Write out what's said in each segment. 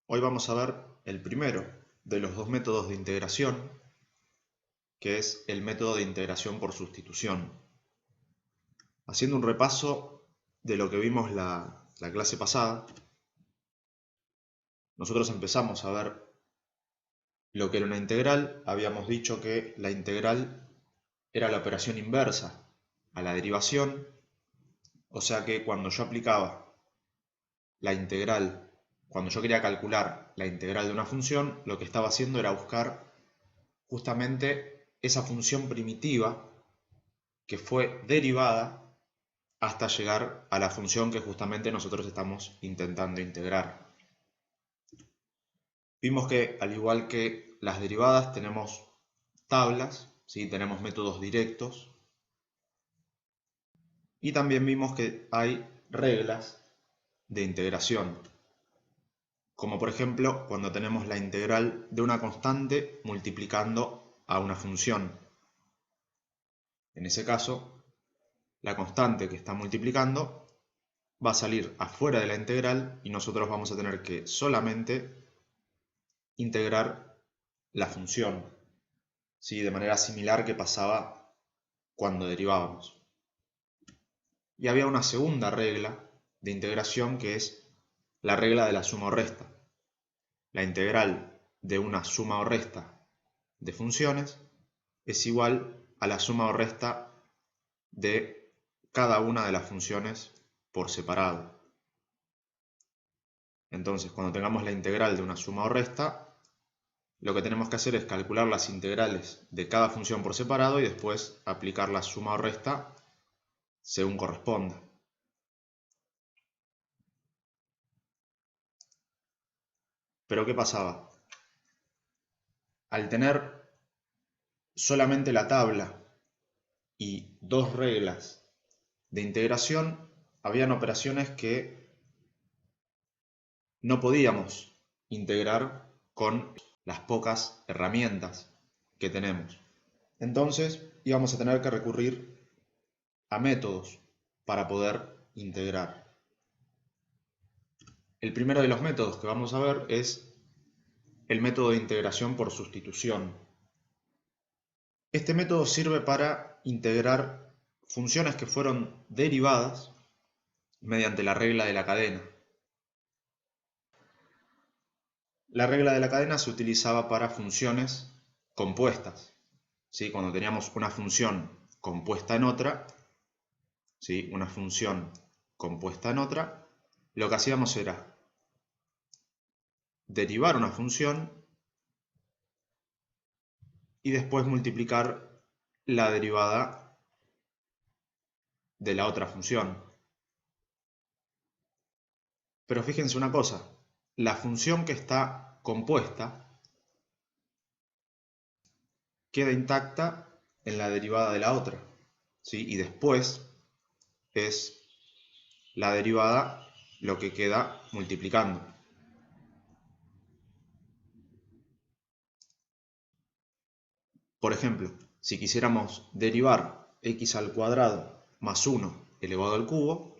Hoy vamos a ver el primero de los dos métodos de integración, que es el método de integración por sustitución. Haciendo un repaso de lo que vimos la clase pasada, nosotros empezamos a ver lo que era una integral. Habíamos dicho que la integral era la operación inversa a la derivación, o sea que cuando yo aplicaba la integral, cuando yo quería calcular la integral de una función, lo que estaba haciendo era buscar justamente esa función primitiva que fue derivada hasta llegar a la función que justamente nosotros estamos intentando integrar. Vimos que al igual que las derivadas tenemos tablas, ¿sí? Tenemos métodos directos, y también vimos que hay reglas de integración, como por ejemplo cuando tenemos la integral de una constante multiplicando a una función. En ese caso, la constante que está multiplicando va a salir afuera de la integral y nosotros vamos a tener que solamente integrar la función, ¿sí? De manera similar que pasaba cuando derivábamos. Y había una segunda regla de integración que es la regla de la suma o resta. La integral de una suma o resta de funciones es igual a la suma o resta de cada una de las funciones por separado. Entonces, cuando tengamos la integral de una suma o resta, lo que tenemos que hacer es calcular las integrales de cada función por separado y después aplicar la suma o resta según corresponda. Pero ¿qué pasaba? Al tener solamente la tabla y dos reglas de integración, habían operaciones que no podíamos integrar con las pocas herramientas que tenemos. Entonces íbamos a tener que recurrir a métodos para poder integrar. El primero de los métodos que vamos a ver es el método de integración por sustitución. Este método sirve para integrar funciones que fueron derivadas mediante la regla de la cadena. La regla de la cadena se utilizaba para funciones compuestas, ¿sí? Cuando teníamos una función compuesta en otra, ¿sí? Una función compuesta en otra, lo que hacíamos era derivar una función y después multiplicar la derivada de la otra función. Pero fíjense una cosa, la función que está compuesta queda intacta en la derivada de la otra, ¿sí? Y después es la derivada lo que queda multiplicando. Por ejemplo, si quisiéramos derivar x al cuadrado más 1 elevado al cubo,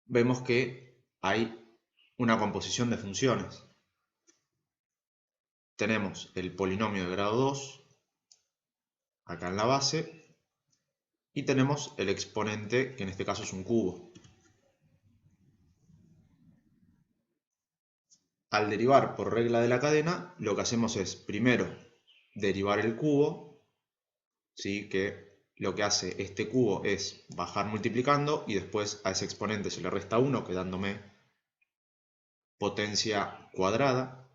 vemos que hay una composición de funciones. Tenemos el polinomio de grado 2 acá en la base y tenemos el exponente, que en este caso es un cubo. Al derivar por regla de la cadena, lo que hacemos es primero derivar el cubo, ¿sí? Que lo que hace este cubo es bajar multiplicando y después a ese exponente se le resta 1, quedándome potencia cuadrada.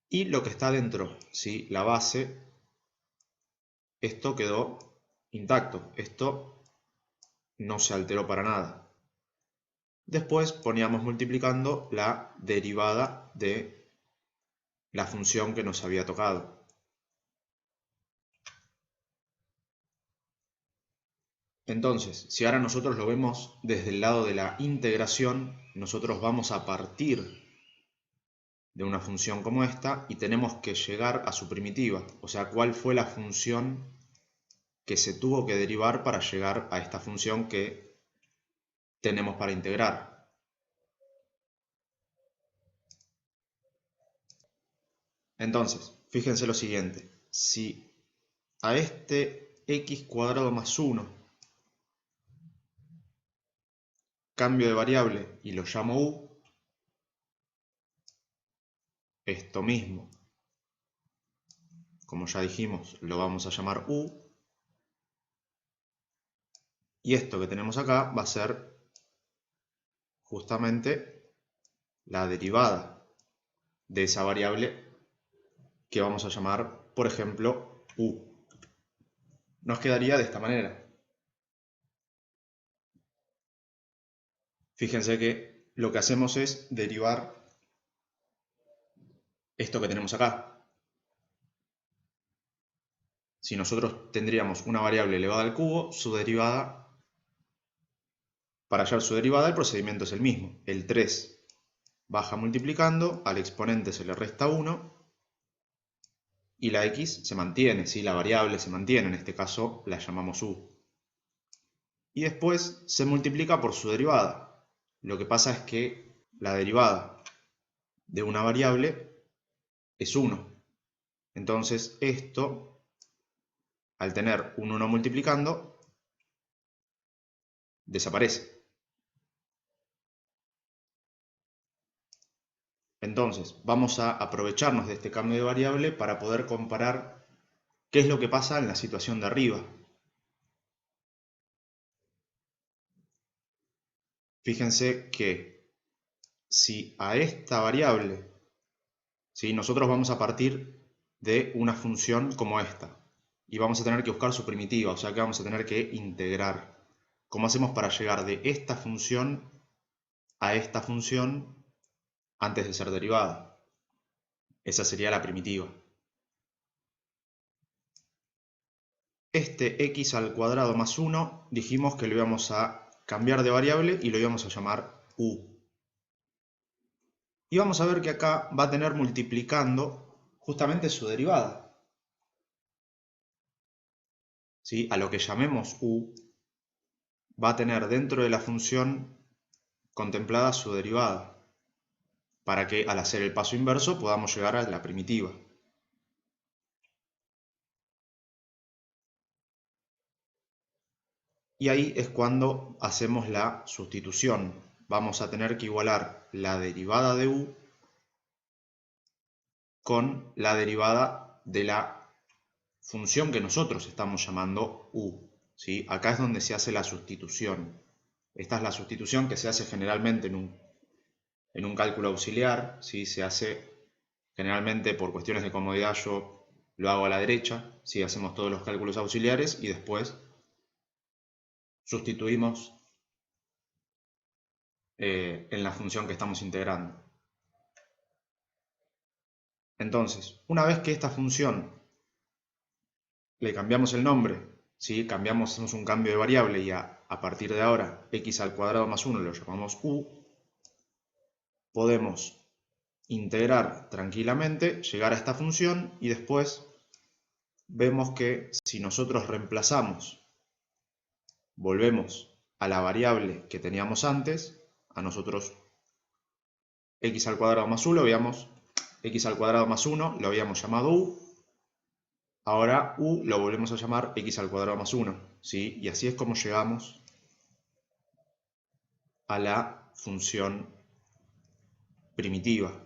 Y lo que está dentro, ¿sí? La base, esto quedó intacto, esto no se alteró para nada. Después poníamos multiplicando la derivada de la función que nos había tocado. Entonces, si ahora nosotros lo vemos desde el lado de la integración, nosotros vamos a partir de una función como esta y tenemos que llegar a su primitiva, o sea, cuál fue la función que se tuvo que derivar para llegar a esta función que tenemos para integrar. Entonces, fíjense lo siguiente. Si a este x cuadrado más 1 cambio de variable y lo llamo u, esto mismo, como ya dijimos, lo vamos a llamar u, y esto que tenemos acá va a ser justamente la derivada de esa variable que vamos a llamar, por ejemplo, u. Nos quedaría de esta manera. Fíjense que lo que hacemos es derivar esto que tenemos acá. Si nosotros tendríamos una variable elevada al cubo, su derivada, para hallar su derivada, el procedimiento es el mismo. El 3 baja multiplicando, al exponente se le resta 1 y la x se mantiene, ¿sí? La variable se mantiene, en este caso la llamamos u. Y después se multiplica por su derivada. Lo que pasa es que la derivada de una variable es 1. Entonces esto, al tener un 1 multiplicando, desaparece. Entonces vamos a aprovecharnos de este cambio de variable para poder comparar qué es lo que pasa en la situación de arriba. Fíjense que si a esta variable, ¿sí? Nosotros vamos a partir de una función como esta y vamos a tener que buscar su primitiva, o sea que vamos a tener que integrar. ¿Cómo hacemos para llegar de esta función a esta función antes de ser derivada? Esa sería la primitiva. Este x al cuadrado más 1 dijimos que lo íbamos a cambiar de variable y lo íbamos a llamar u. Y vamos a ver que acá va a tener multiplicando justamente su derivada. ¿Sí? A lo que llamemos u va a tener dentro de la función contemplada su derivada, para que al hacer el paso inverso podamos llegar a la primitiva. Y ahí es cuando hacemos la sustitución. Vamos a tener que igualar la derivada de u con la derivada de la función que nosotros estamos llamando u. ¿Sí? Acá es donde se hace la sustitución. Esta es la sustitución que se hace generalmente en un cálculo auxiliar. ¿Sí? Se hace generalmente por cuestiones de comodidad, yo lo hago a la derecha. ¿Sí? Hacemos todos los cálculos auxiliares y después sustituimos en la función que estamos integrando. Entonces, una vez que esta función le cambiamos el nombre, ¿sí? Hacemos un cambio de variable y a partir de ahora x al cuadrado más 1 lo llamamos u, podemos integrar tranquilamente, llegar a esta función y después vemos que si nosotros reemplazamos, volvemos a la variable que teníamos antes, a nosotros x al cuadrado más 1 x al cuadrado más 1 lo habíamos llamado u, ahora u lo volvemos a llamar x al cuadrado más 1, ¿sí? Y así es como llegamos a la función primitiva.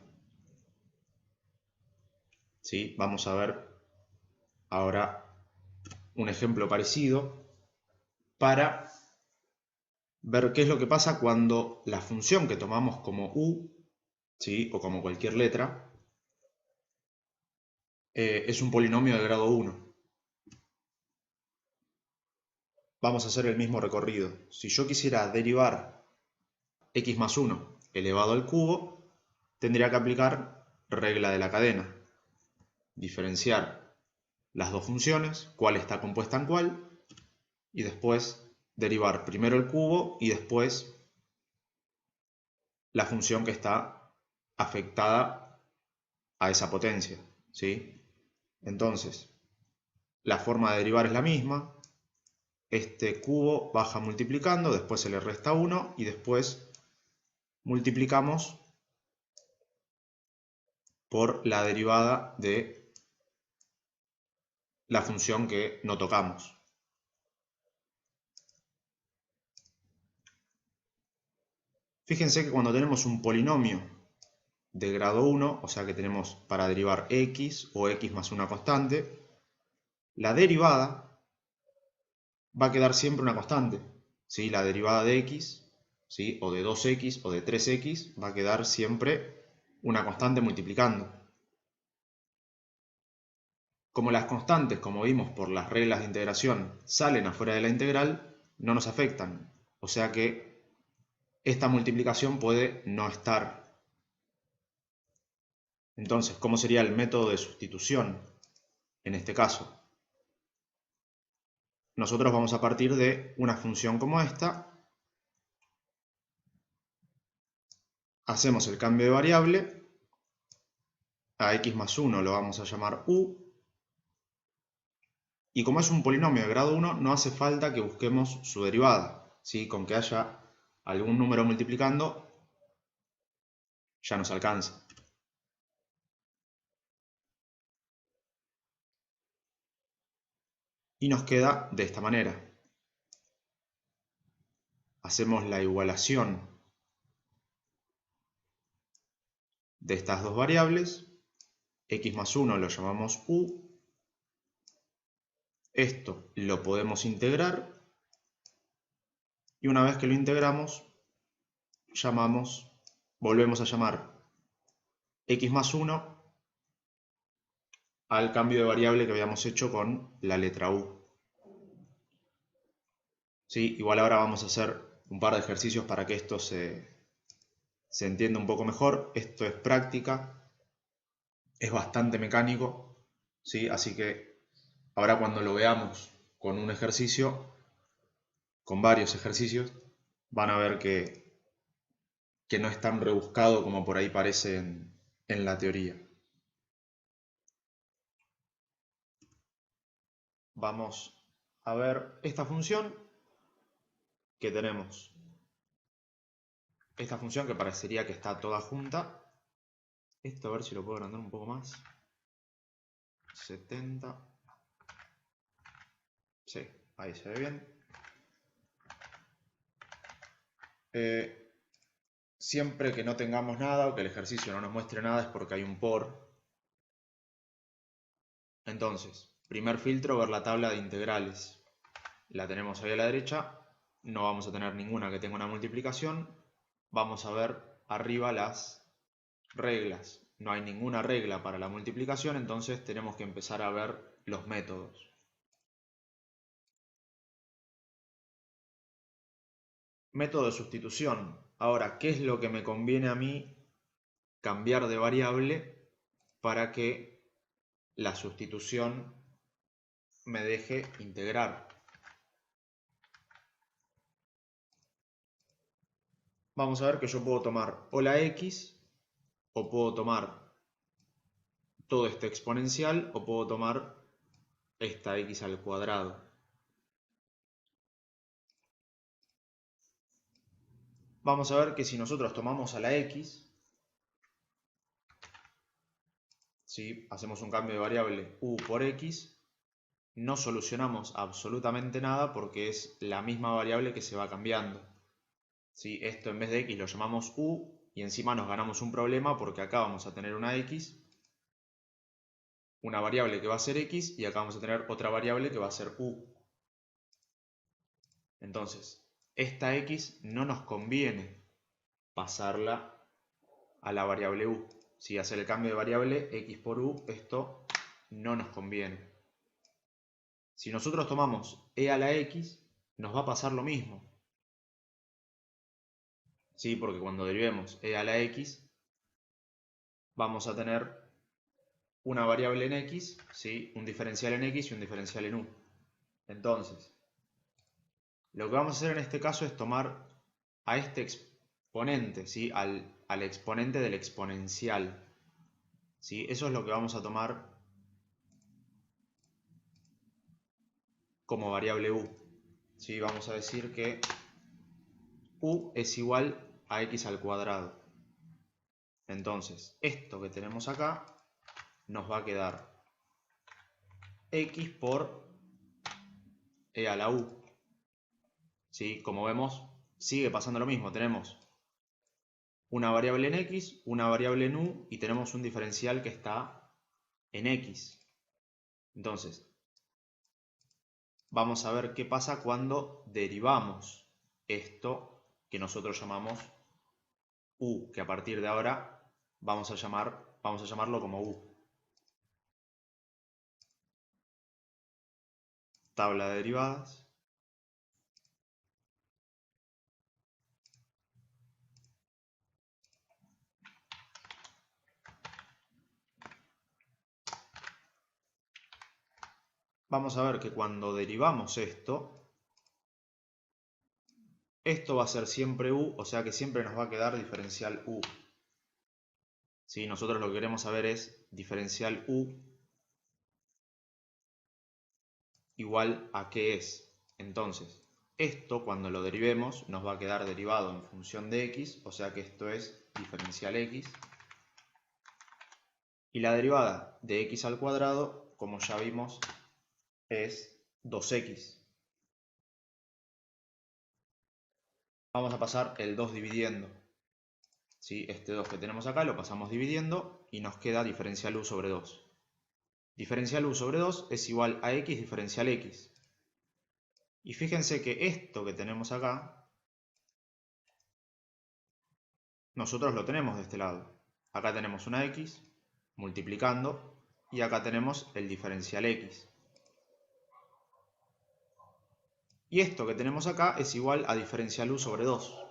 ¿Sí? Vamos a ver ahora un ejemplo parecido para ver qué es lo que pasa cuando la función que tomamos como u, ¿sí? O como cualquier letra, es un polinomio de grado 1. Vamos a hacer el mismo recorrido. Si yo quisiera derivar x más 1 elevado al cubo, tendría que aplicar regla de la cadena. Diferenciar las dos funciones, cuál está compuesta en cuál, y después derivar primero el cubo y después la función que está afectada a esa potencia, ¿sí? Entonces, la forma de derivar es la misma. este cubo baja multiplicando, después se le resta 1 y después multiplicamos por la derivada de la función que no tocamos. Fíjense que cuando tenemos un polinomio de grado 1, o sea que tenemos para derivar x o x más una constante, la derivada va a quedar siempre una constante. ¿Sí? La derivada de x, ¿sí? O de 2x o de 3x va a quedar siempre una constante multiplicando. Como las constantes, como vimos por las reglas de integración, salen afuera de la integral, no nos afectan. O sea que esta multiplicación puede no estar. Entonces, ¿cómo sería el método de sustitución en este caso? Nosotros vamos a partir de una función como esta. Hacemos el cambio de variable. A x más 1 lo vamos a llamar u. Y como es un polinomio de grado 1, no hace falta que busquemos su derivada. ¿Sí? Con que haya algún número multiplicando, ya nos alcanza. Y nos queda de esta manera. Hacemos la igualación de estas dos variables. X más 1 lo llamamos u. Esto lo podemos integrar. Y una vez que lo integramos, volvemos a llamar x más 1 al cambio de variable que habíamos hecho con la letra u. ¿Sí? Igual ahora vamos a hacer un par de ejercicios para que esto se entienda un poco mejor. Esto es práctica, es bastante mecánico, ¿sí? Así que ahora cuando lo veamos con un ejercicio, con varios ejercicios, van a ver que no es tan rebuscado como por ahí parece en la teoría. Vamos a ver esta función que tenemos. Esta función que parecería que está toda junta. Esto a ver si lo puedo agrandar un poco más. 70. Sí, ahí se ve bien. Siempre que no tengamos nada o que el ejercicio no nos muestre nada es porque hay un por. Entonces, primer filtro, ver la tabla de integrales. La tenemos ahí a la derecha. No vamos a tener ninguna que tenga una multiplicación. Vamos a ver arriba las reglas. No hay ninguna regla para la multiplicación, entonces tenemos que empezar a ver los métodos. Método de sustitución. Ahora, ¿qué es lo que me conviene a mí cambiar de variable para que la sustitución me deje integrar? Vamos a ver que yo puedo tomar o la x, o puedo tomar todo este exponencial, o puedo tomar esta x al cuadrado. Vamos a ver que si nosotros tomamos a la x, ¿sí? Hacemos un cambio de variable u por x, no solucionamos absolutamente nada porque es la misma variable que se va cambiando. ¿Sí? Esto en vez de x lo llamamos u y encima nos ganamos un problema porque acá vamos a tener una x, una variable que va a ser x y acá vamos a tener otra variable que va a ser u. Entonces, esta x no nos conviene pasarla a la variable u. Si hacer el cambio de variable x por u, esto no nos conviene. Si nosotros tomamos e a la x, nos va a pasar lo mismo. ¿Sí? Porque cuando derivemos e a la x, vamos a tener una variable en x, ¿sí? Un diferencial en x y un diferencial en u. Entonces, lo que vamos a hacer en este caso es tomar a este exponente, ¿sí? al exponente del exponencial. ¿Sí? Eso es lo que vamos a tomar como variable u. ¿sí? Vamos a decir que u es igual a x al cuadrado. Entonces, esto que tenemos acá nos va a quedar x por e a la u. ¿Sí? Como vemos, sigue pasando lo mismo. Tenemos una variable en x, una variable en u y tenemos un diferencial que está en x. Entonces, vamos a ver qué pasa cuando derivamos esto que nosotros llamamos u, que a partir de ahora vamos a llamarlo como u. Tabla de derivadas. Vamos a ver que cuando derivamos esto va a ser siempre u, o sea que siempre nos va a quedar diferencial u. ¿Sí? Nosotros lo que queremos saber es diferencial u igual a qué es. Entonces, esto cuando lo derivemos nos va a quedar derivado en función de x, o sea que esto es diferencial x. Y la derivada de x al cuadrado, como ya vimos, es 2x. Vamos a pasar el 2 dividiendo. ¿Sí? Este 2 que tenemos acá lo pasamos dividiendo y nos queda diferencial u sobre 2. Diferencial u sobre 2 es igual a x diferencial x. Y fíjense que esto que tenemos acá, nosotros lo tenemos de este lado. Acá tenemos una x multiplicando y acá tenemos el diferencial x. Y esto que tenemos acá es igual a diferencial u sobre 2.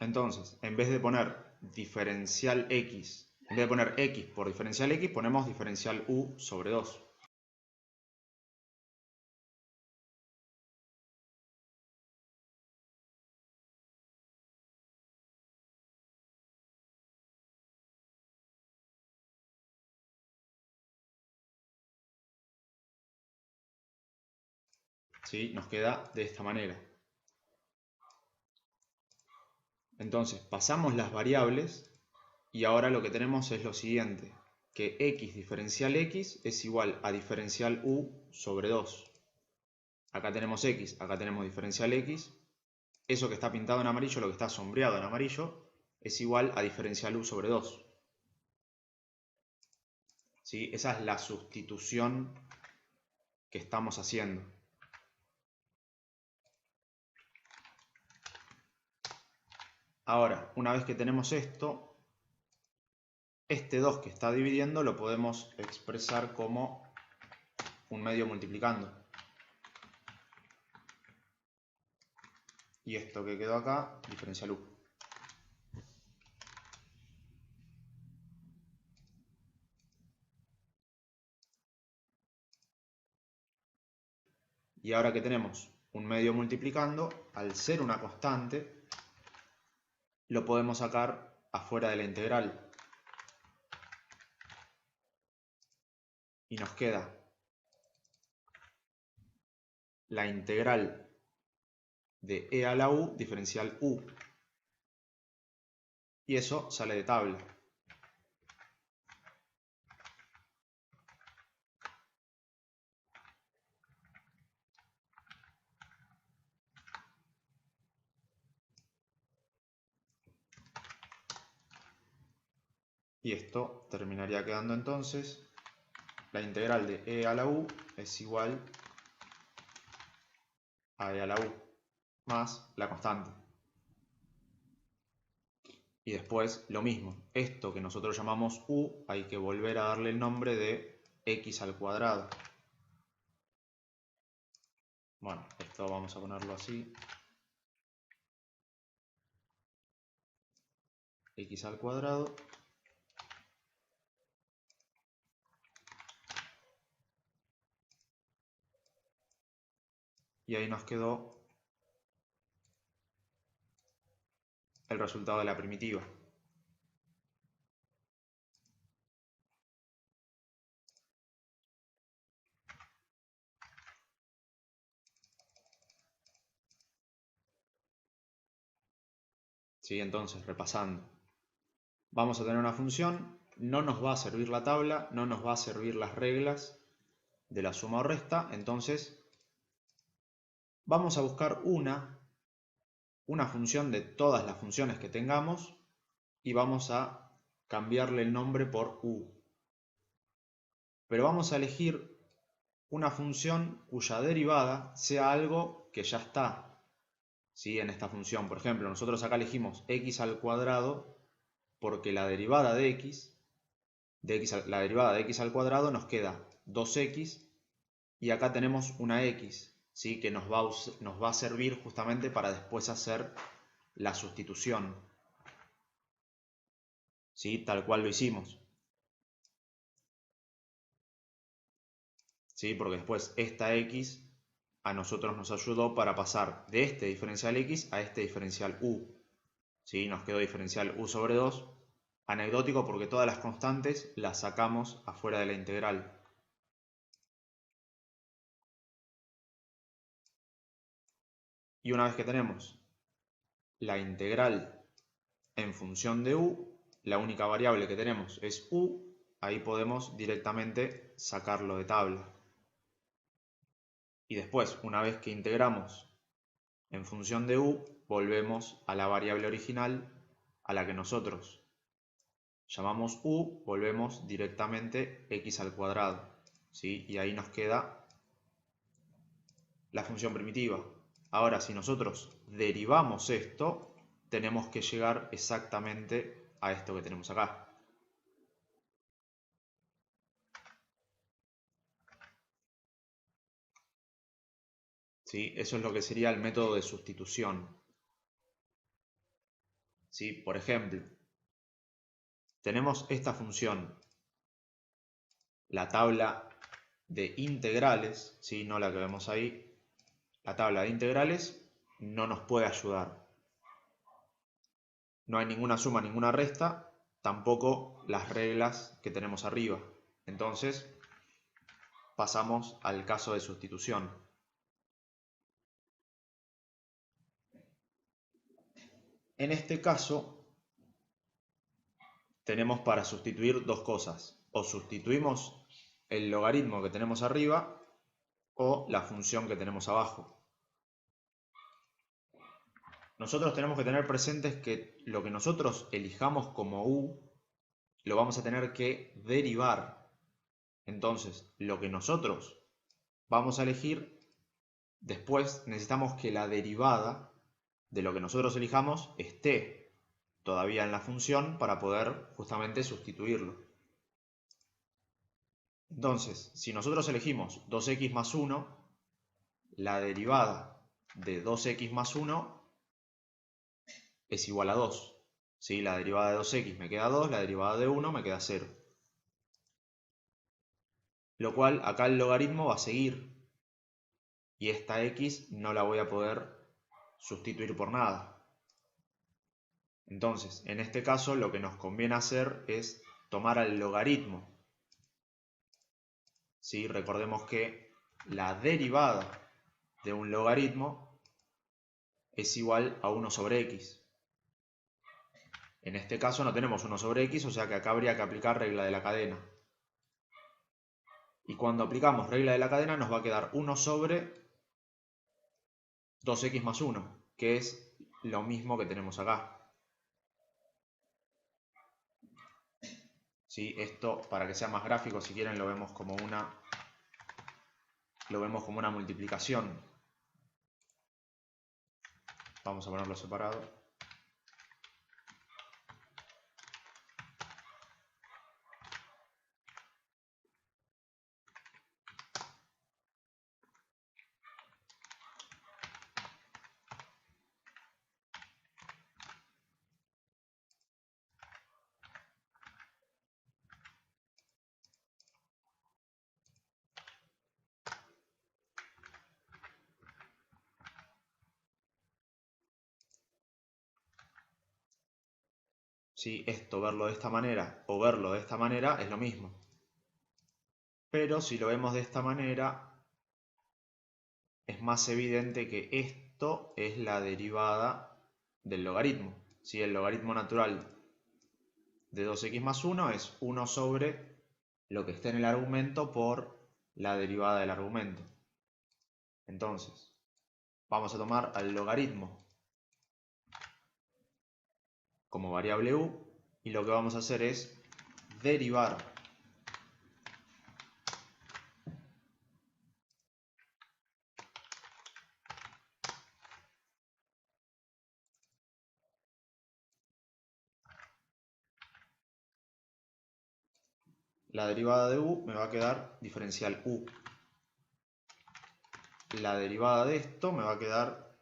Entonces, en vez de poner diferencial x, en vez de poner x por diferencial x, ponemos diferencial u sobre 2. ¿Sí? Nos queda de esta manera. Entonces, pasamos las variables y ahora lo que tenemos es lo siguiente, que x diferencial x es igual a diferencial u sobre 2. Acá tenemos x, acá tenemos diferencial x. Eso que está pintado en amarillo, lo que está sombreado en amarillo, es igual a diferencial u sobre 2. ¿Sí? Esa es la sustitución que estamos haciendo. Ahora, una vez que tenemos esto, este 2 que está dividiendo lo podemos expresar como un medio multiplicando. Y esto que quedó acá, diferencial u. Y ahora que tenemos un medio multiplicando, al ser una constante, lo podemos sacar afuera de la integral. Y nos queda la integral de e a la u diferencial u. Y eso sale de tabla. Y esto terminaría quedando entonces, la integral de e a la u es igual a e a la u más la constante. Y después lo mismo, esto que nosotros llamamos u hay que volver a darle el nombre de x al cuadrado. Bueno, esto vamos a ponerlo así. x al cuadrado y ahí nos quedó el resultado de la primitiva. ¿Sí? Entonces, repasando, vamos a tener una función, no nos va a servir la tabla, no nos va a servir las reglas de la suma o resta, entonces vamos a buscar una función de todas las funciones que tengamos y vamos a cambiarle el nombre por u. Pero vamos a elegir una función cuya derivada sea algo que ya está, ¿sí? En esta función. Por ejemplo, nosotros acá elegimos x al cuadrado porque la derivada de x, la derivada de x al cuadrado nos queda 2x y acá tenemos una x, ¿sí? Que nos va a servir justamente para después hacer la sustitución, ¿sí? Tal cual lo hicimos, ¿sí? Porque después esta x a nosotros nos ayudó para pasar de este diferencial x a este diferencial u, ¿sí? Nos quedó diferencial u sobre 2, anecdótico porque todas las constantes las sacamos afuera de la integral. Y una vez que tenemos la integral en función de u, la única variable que tenemos es u, ahí podemos directamente sacarlo de tabla. Y después, una vez que integramos en función de u, volvemos a la variable original a la que nosotros llamamos u, volvemos directamente x al cuadrado, ¿sí? Y ahí nos queda la función primitiva. Ahora, si nosotros derivamos esto, tenemos que llegar exactamente a esto que tenemos acá. ¿Sí? Eso es lo que sería el método de sustitución. ¿Sí? Por ejemplo, tenemos esta función, la tabla de integrales, ¿sí? No la que vemos ahí. La tabla de integrales no nos puede ayudar. No hay ninguna suma, ninguna resta, tampoco las reglas que tenemos arriba. Entonces, pasamos al caso de sustitución. En este caso, tenemos para sustituir dos cosas. O sustituimos el logaritmo que tenemos arriba o la función que tenemos abajo. Nosotros tenemos que tener presentes que lo que nosotros elijamos como u, lo vamos a tener que derivar. Entonces, lo que nosotros vamos a elegir, después necesitamos que la derivada de lo que nosotros elijamos esté todavía en la función para poder justamente sustituirlo. Entonces, si nosotros elegimos 2x más 1, la derivada de 2x más 1 es igual a 2. ¿Sí? La derivada de 2x me queda 2, la derivada de 1 me queda 0. Lo cual acá el logaritmo va a seguir. Y esta x no la voy a poder sustituir por nada. Entonces, en este caso lo que nos conviene hacer es tomar al logaritmo. ¿Sí? Recordemos que la derivada de un logaritmo es igual a 1 sobre x. En este caso no tenemos 1 sobre x, o sea que acá habría que aplicar regla de la cadena. Y cuando aplicamos regla de la cadena nos va a quedar 1 sobre 2x más 1, que es lo mismo que tenemos acá. ¿Sí? Esto, para que sea más gráfico, si quieren lo vemos como una multiplicación. Vamos a ponerlo separado. ¿sí? Esto, verlo de esta manera o verlo de esta manera es lo mismo. Pero si lo vemos de esta manera, es más evidente que esto es la derivada del logaritmo. ¿Sí? El logaritmo natural de 2x más 1 es 1 sobre lo que está en el argumento por la derivada del argumento. Entonces, vamos a tomar al logaritmo como variable u y lo que vamos a hacer es derivar la derivada de u, me va a quedar diferencial u. La derivada de esto me va a quedar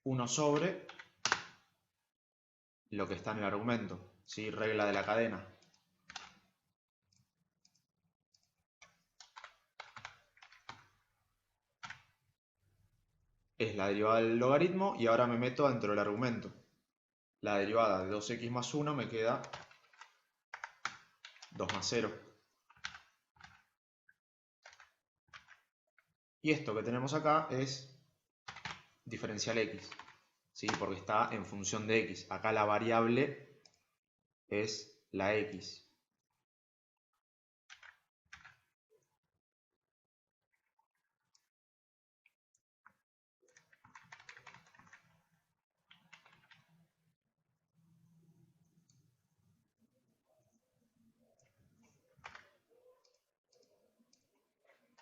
1 sobre lo que está en el argumento, ¿sí? Regla de la cadena. Es la derivada del logaritmo y ahora me meto dentro del argumento. La derivada de 2x más 1 me queda 2 más 0. Y esto que tenemos acá es diferencial x, ¿sí? Porque está en función de x. Acá la variable es la x.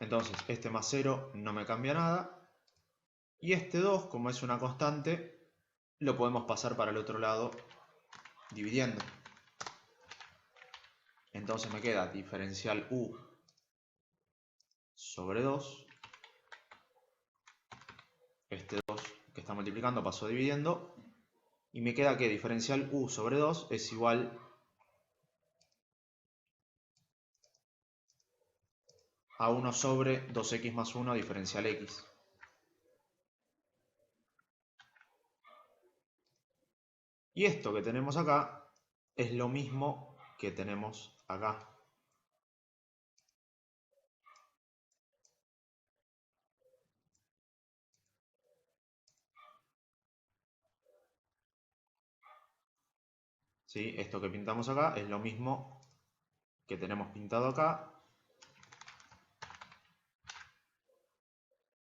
Entonces, este más 0 no me cambia nada. Y este 2, como es una constante, lo podemos pasar para el otro lado dividiendo. Entonces me queda diferencial u sobre 2. Este 2 que está multiplicando pasó dividiendo. Y me queda que diferencial u sobre 2 es igual a 1 sobre 2x más 1 diferencial x. Y esto que tenemos acá es lo mismo que tenemos acá. ¿Sí? Esto que pintamos acá es lo mismo que tenemos pintado acá.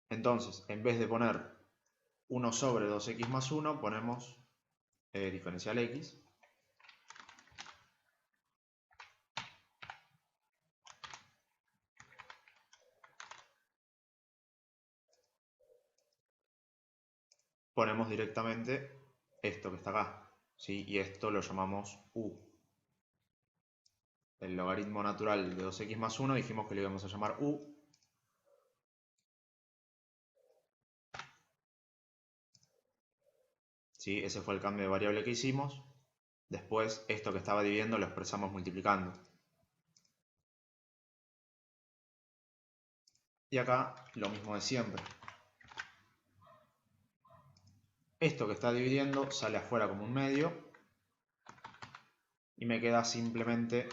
Entonces, en vez de poner 1 sobre 2x más 1, ponemos diferencial x. Ponemos directamente esto que está acá, ¿sí? Y esto lo llamamos u. El logaritmo natural de 2x más 1 dijimos que lo íbamos a llamar u. ¿Sí? Ese fue el cambio de variable que hicimos. Después, esto que estaba dividiendo lo expresamos multiplicando. Y acá lo mismo de siempre. Esto que está dividiendo sale afuera como un medio. Y me queda simplemente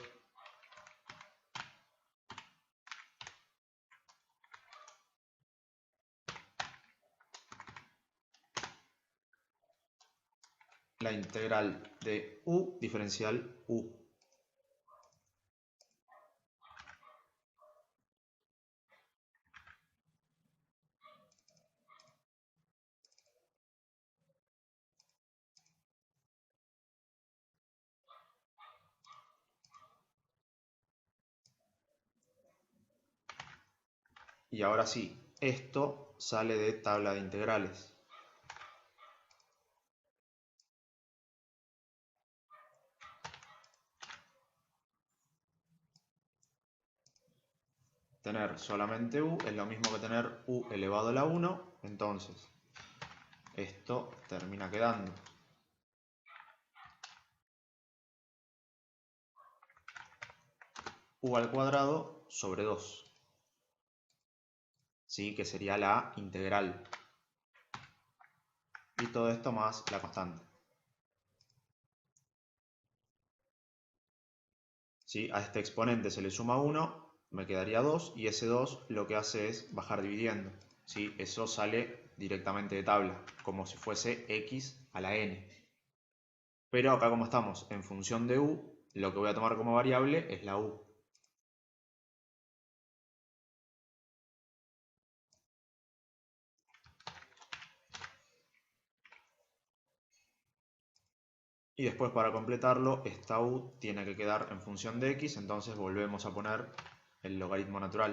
la integral de u diferencial u. Y ahora sí, esto sale de tabla de integrales. Tener solamente u es lo mismo que tener u elevado a la 1, entonces esto termina quedando u al cuadrado sobre 2, ¿sí? Que sería la integral. Y todo esto más la constante. ¿sí? A este exponente se le suma 1, me quedaría 2, y ese 2 lo que hace es bajar dividiendo, ¿sí? Eso sale directamente de tabla, como si fuese x a la n. Pero acá, como estamos en función de u, lo que voy a tomar como variable es la u. Y después, para completarlo, esta u tiene que quedar en función de x, entonces volvemos a poner el logaritmo natural.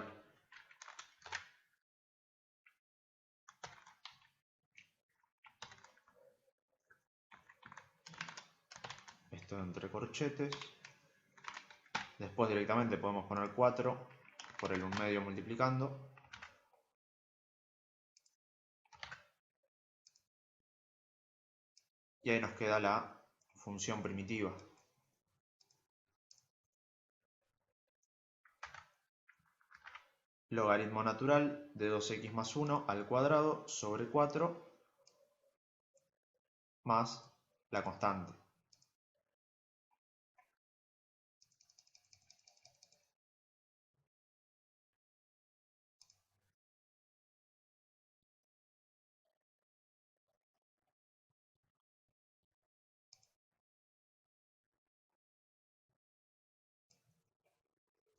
Esto entre corchetes. Después directamente podemos poner 4 por el 1/2 multiplicando. Y ahí nos queda la función primitiva. Logaritmo natural de 2x más 1 al cuadrado sobre 4 más la constante.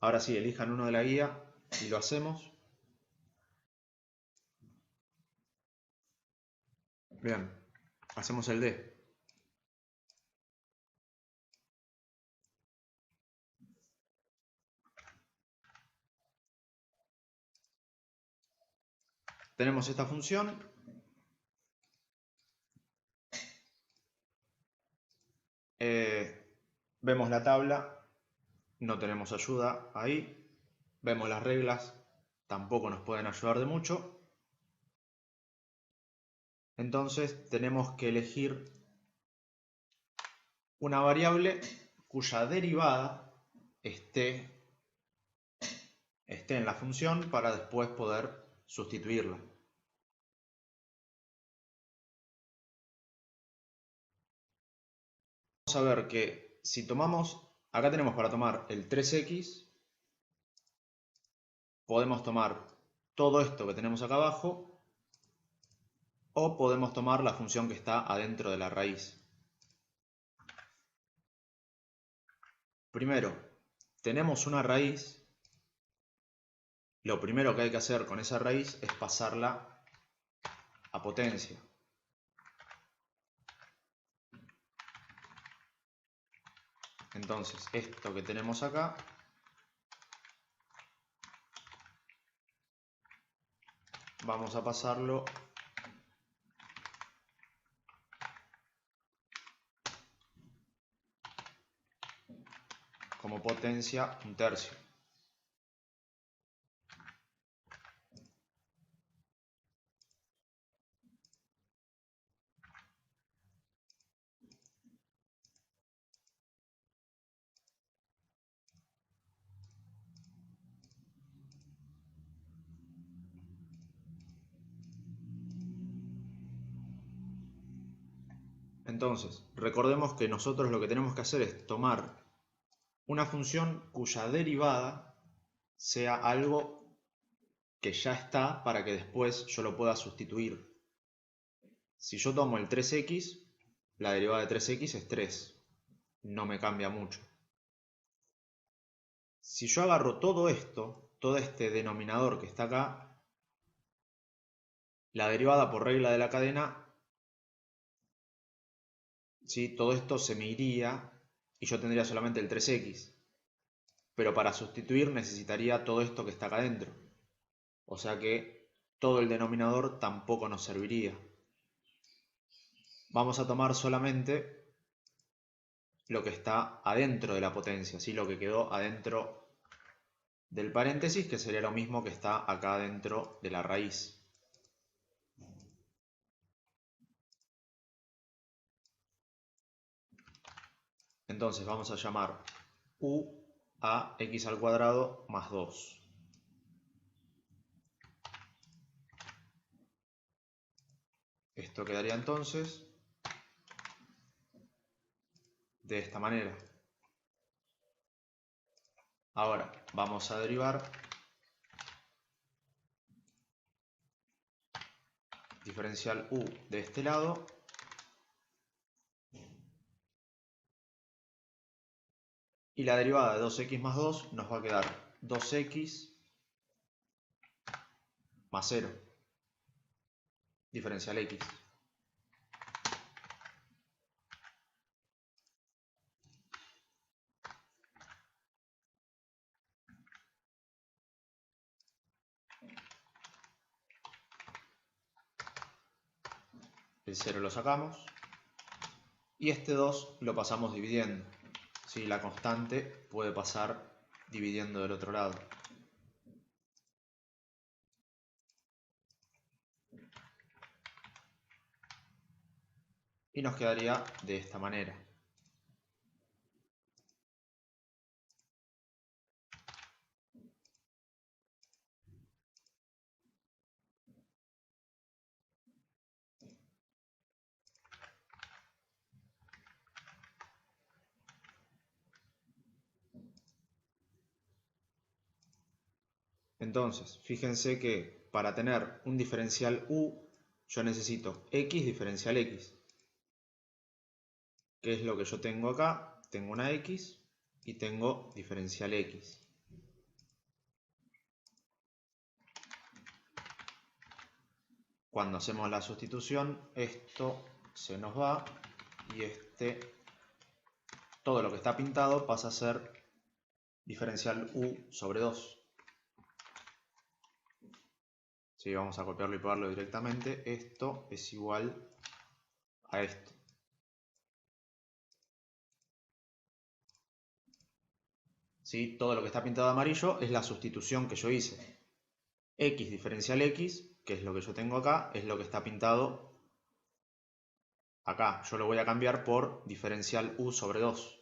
Ahora sí, elijan uno de la guía y lo hacemos. Bien, hacemos el D. Tenemos esta función. Vemos la tabla, no tenemos ayuda ahí. Vemos las reglas, tampoco nos pueden ayudar de mucho. Entonces tenemos que elegir una variable cuya derivada esté en la función para después poder sustituirla. Vamos a ver que si tomamos, acá tenemos para tomar el 3x, podemos tomar todo esto que tenemos acá abajo, o podemos tomar la función que está adentro de la raíz. Primero, tenemos una raíz. Lo primero que hay que hacer con esa raíz es pasarla a potencia. Entonces, esto que tenemos acá vamos a pasarlo como potencia 1/3. Entonces, recordemos que nosotros lo que tenemos que hacer es tomar una función cuya derivada sea algo que ya está para que después yo lo pueda sustituir. Si yo tomo el 3x, la derivada de 3x es 3. No me cambia mucho. Si yo agarro todo esto, todo este denominador que está acá, la derivada por regla de la cadena, ¿sí? Todo esto se me iría y yo tendría solamente el 3x. Pero para sustituir necesitaría todo esto que está acá adentro. O sea que todo el denominador tampoco nos serviría. Vamos a tomar solamente lo que está adentro de la potencia, ¿sí? Lo que quedó adentro del paréntesis, que sería lo mismo que está acá dentro de la raíz. Entonces vamos a llamar u a x al cuadrado más 2. Esto quedaría entonces de esta manera. Ahora vamos a derivar diferencial u de este lado y la derivada de 2x más 2 nos va a quedar 2x más 0, diferencial x. El 0 lo sacamos y este 2 lo pasamos dividiendo. ¿Sí? La constante puede pasar dividiendo del otro lado. Y nos quedaría de esta manera. Entonces, fíjense que para tener un diferencial u, yo necesito x diferencial x. ¿Qué es lo que yo tengo acá? Tengo una x y tengo diferencial x. Cuando hacemos la sustitución, esto se nos va y todo lo que está pintado pasa a ser diferencial u sobre 2. Sí, vamos a copiarlo y pegarlo directamente. Esto es igual a esto. ¿Sí? Todo lo que está pintado de amarillo es la sustitución que yo hice. X diferencial x, que es lo que yo tengo acá, es lo que está pintado acá. Yo lo voy a cambiar por diferencial u sobre 2.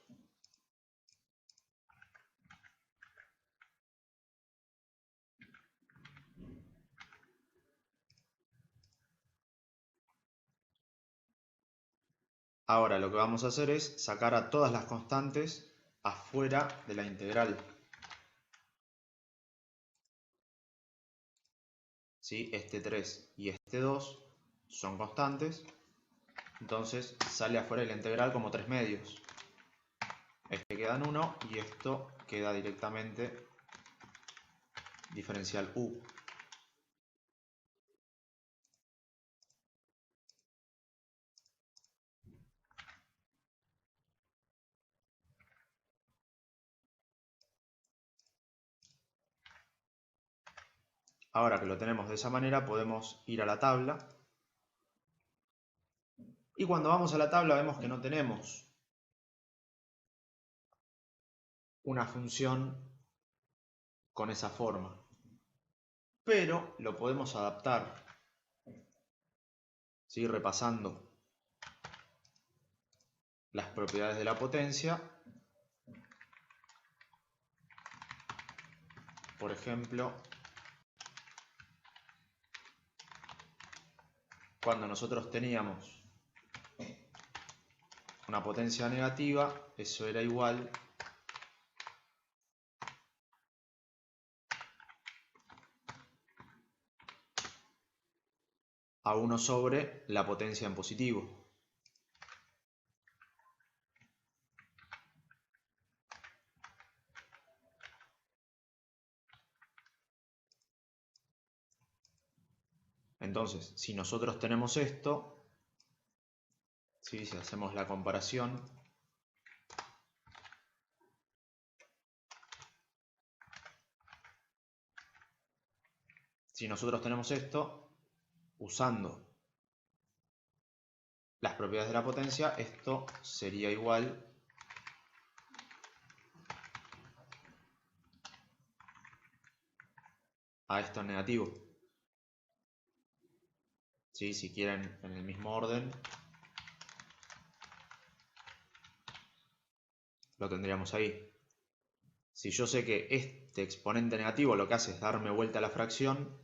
Ahora lo que vamos a hacer es sacar a todas las constantes afuera de la integral. ¿Sí? Este 3 y este 2 son constantes, entonces sale afuera de la integral como 3 medios. Este queda en 1 y esto queda directamente diferencial u. Ahora que lo tenemos de esa manera, podemos ir a la tabla. Y cuando vamos a la tabla vemos que no tenemos una función con esa forma. Pero lo podemos adaptar, ¿sí? Repasando las propiedades de la potencia. Por ejemplo, cuando nosotros teníamos una potencia negativa, eso era igual a 1 sobre la potencia en positivo. Entonces, si nosotros tenemos esto, ¿sí? Si hacemos la comparación, si nosotros tenemos esto, usando las propiedades de la potencia, esto sería igual a esto en negativo. ¿Sí? Si quieren en el mismo orden, lo tendríamos ahí. Si yo sé que este exponente negativo lo que hace es darme vuelta a la fracción,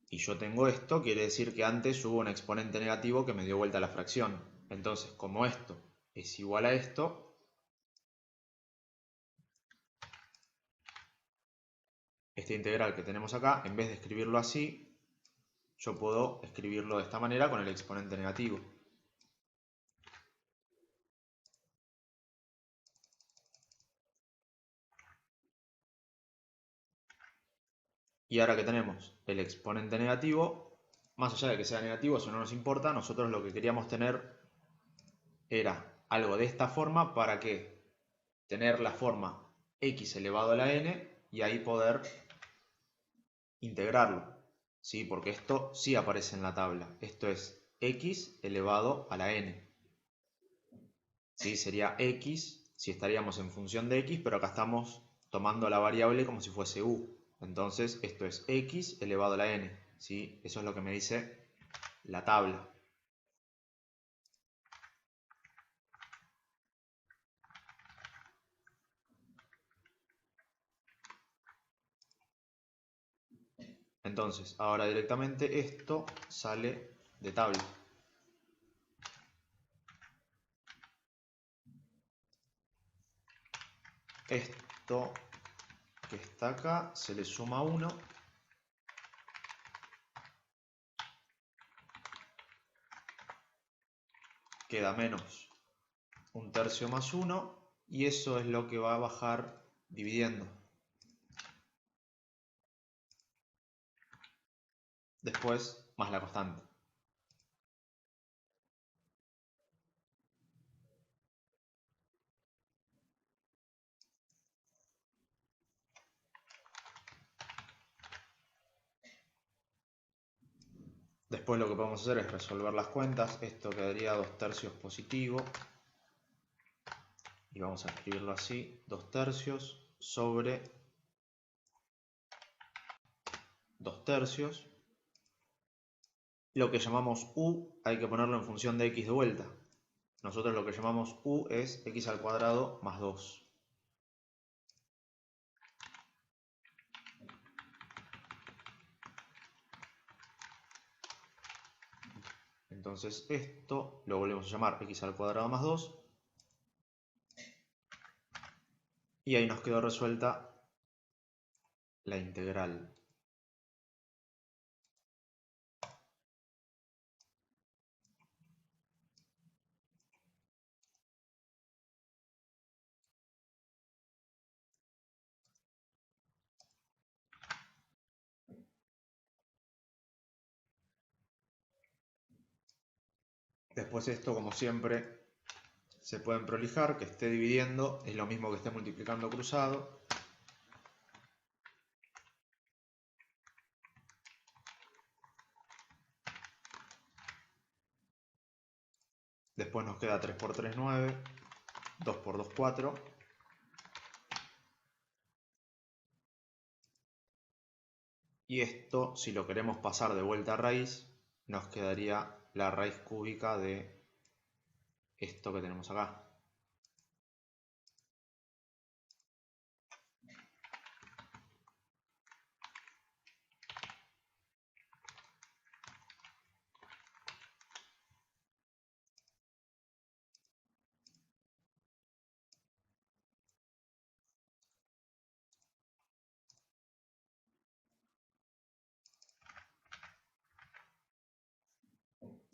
y yo tengo esto, quiere decir que antes hubo un exponente negativo que me dio vuelta a la fracción. Entonces, como esto es igual a esto, Este integral que tenemos acá, en vez de escribirlo así, yo puedo escribirlo de esta manera con el exponente negativo. Y ahora que tenemos el exponente negativo, más allá de que sea negativo, eso no nos importa, nosotros lo que queríamos tener era algo de esta forma para que tener la forma x elevado a la n y ahí poder integrarlo, ¿sí? Porque esto sí aparece en la tabla. Esto es x elevado a la n. ¿Sí? Sería x si estaríamos en función de x, pero acá estamos tomando la variable como si fuese u. Entonces esto es x elevado a la n. ¿Sí? Eso es lo que me dice la tabla. Entonces, ahora directamente esto sale de tabla. Esto que está acá se le suma 1. Queda menos 1/3 más 1. Y eso es lo que va a bajar dividiendo. Después, más la constante. Después lo que podemos hacer es resolver las cuentas. Esto quedaría 2/3 positivo. Y vamos a escribirlo así. 2/3 sobre 2/3. Lo que llamamos u hay que ponerlo en función de x de vuelta. Nosotros lo que llamamos u es x al cuadrado más 2. Entonces esto lo volvemos a llamar x al cuadrado más 2. Y ahí nos quedó resuelta la integral. Después esto, como siempre, se pueden prolijar, que esté dividiendo es lo mismo que esté multiplicando cruzado. Después nos queda 3 por 3, 9, 2 por 2, 4. Y esto, si lo queremos pasar de vuelta a raíz, nos quedaría la raíz cúbica de esto que tenemos acá.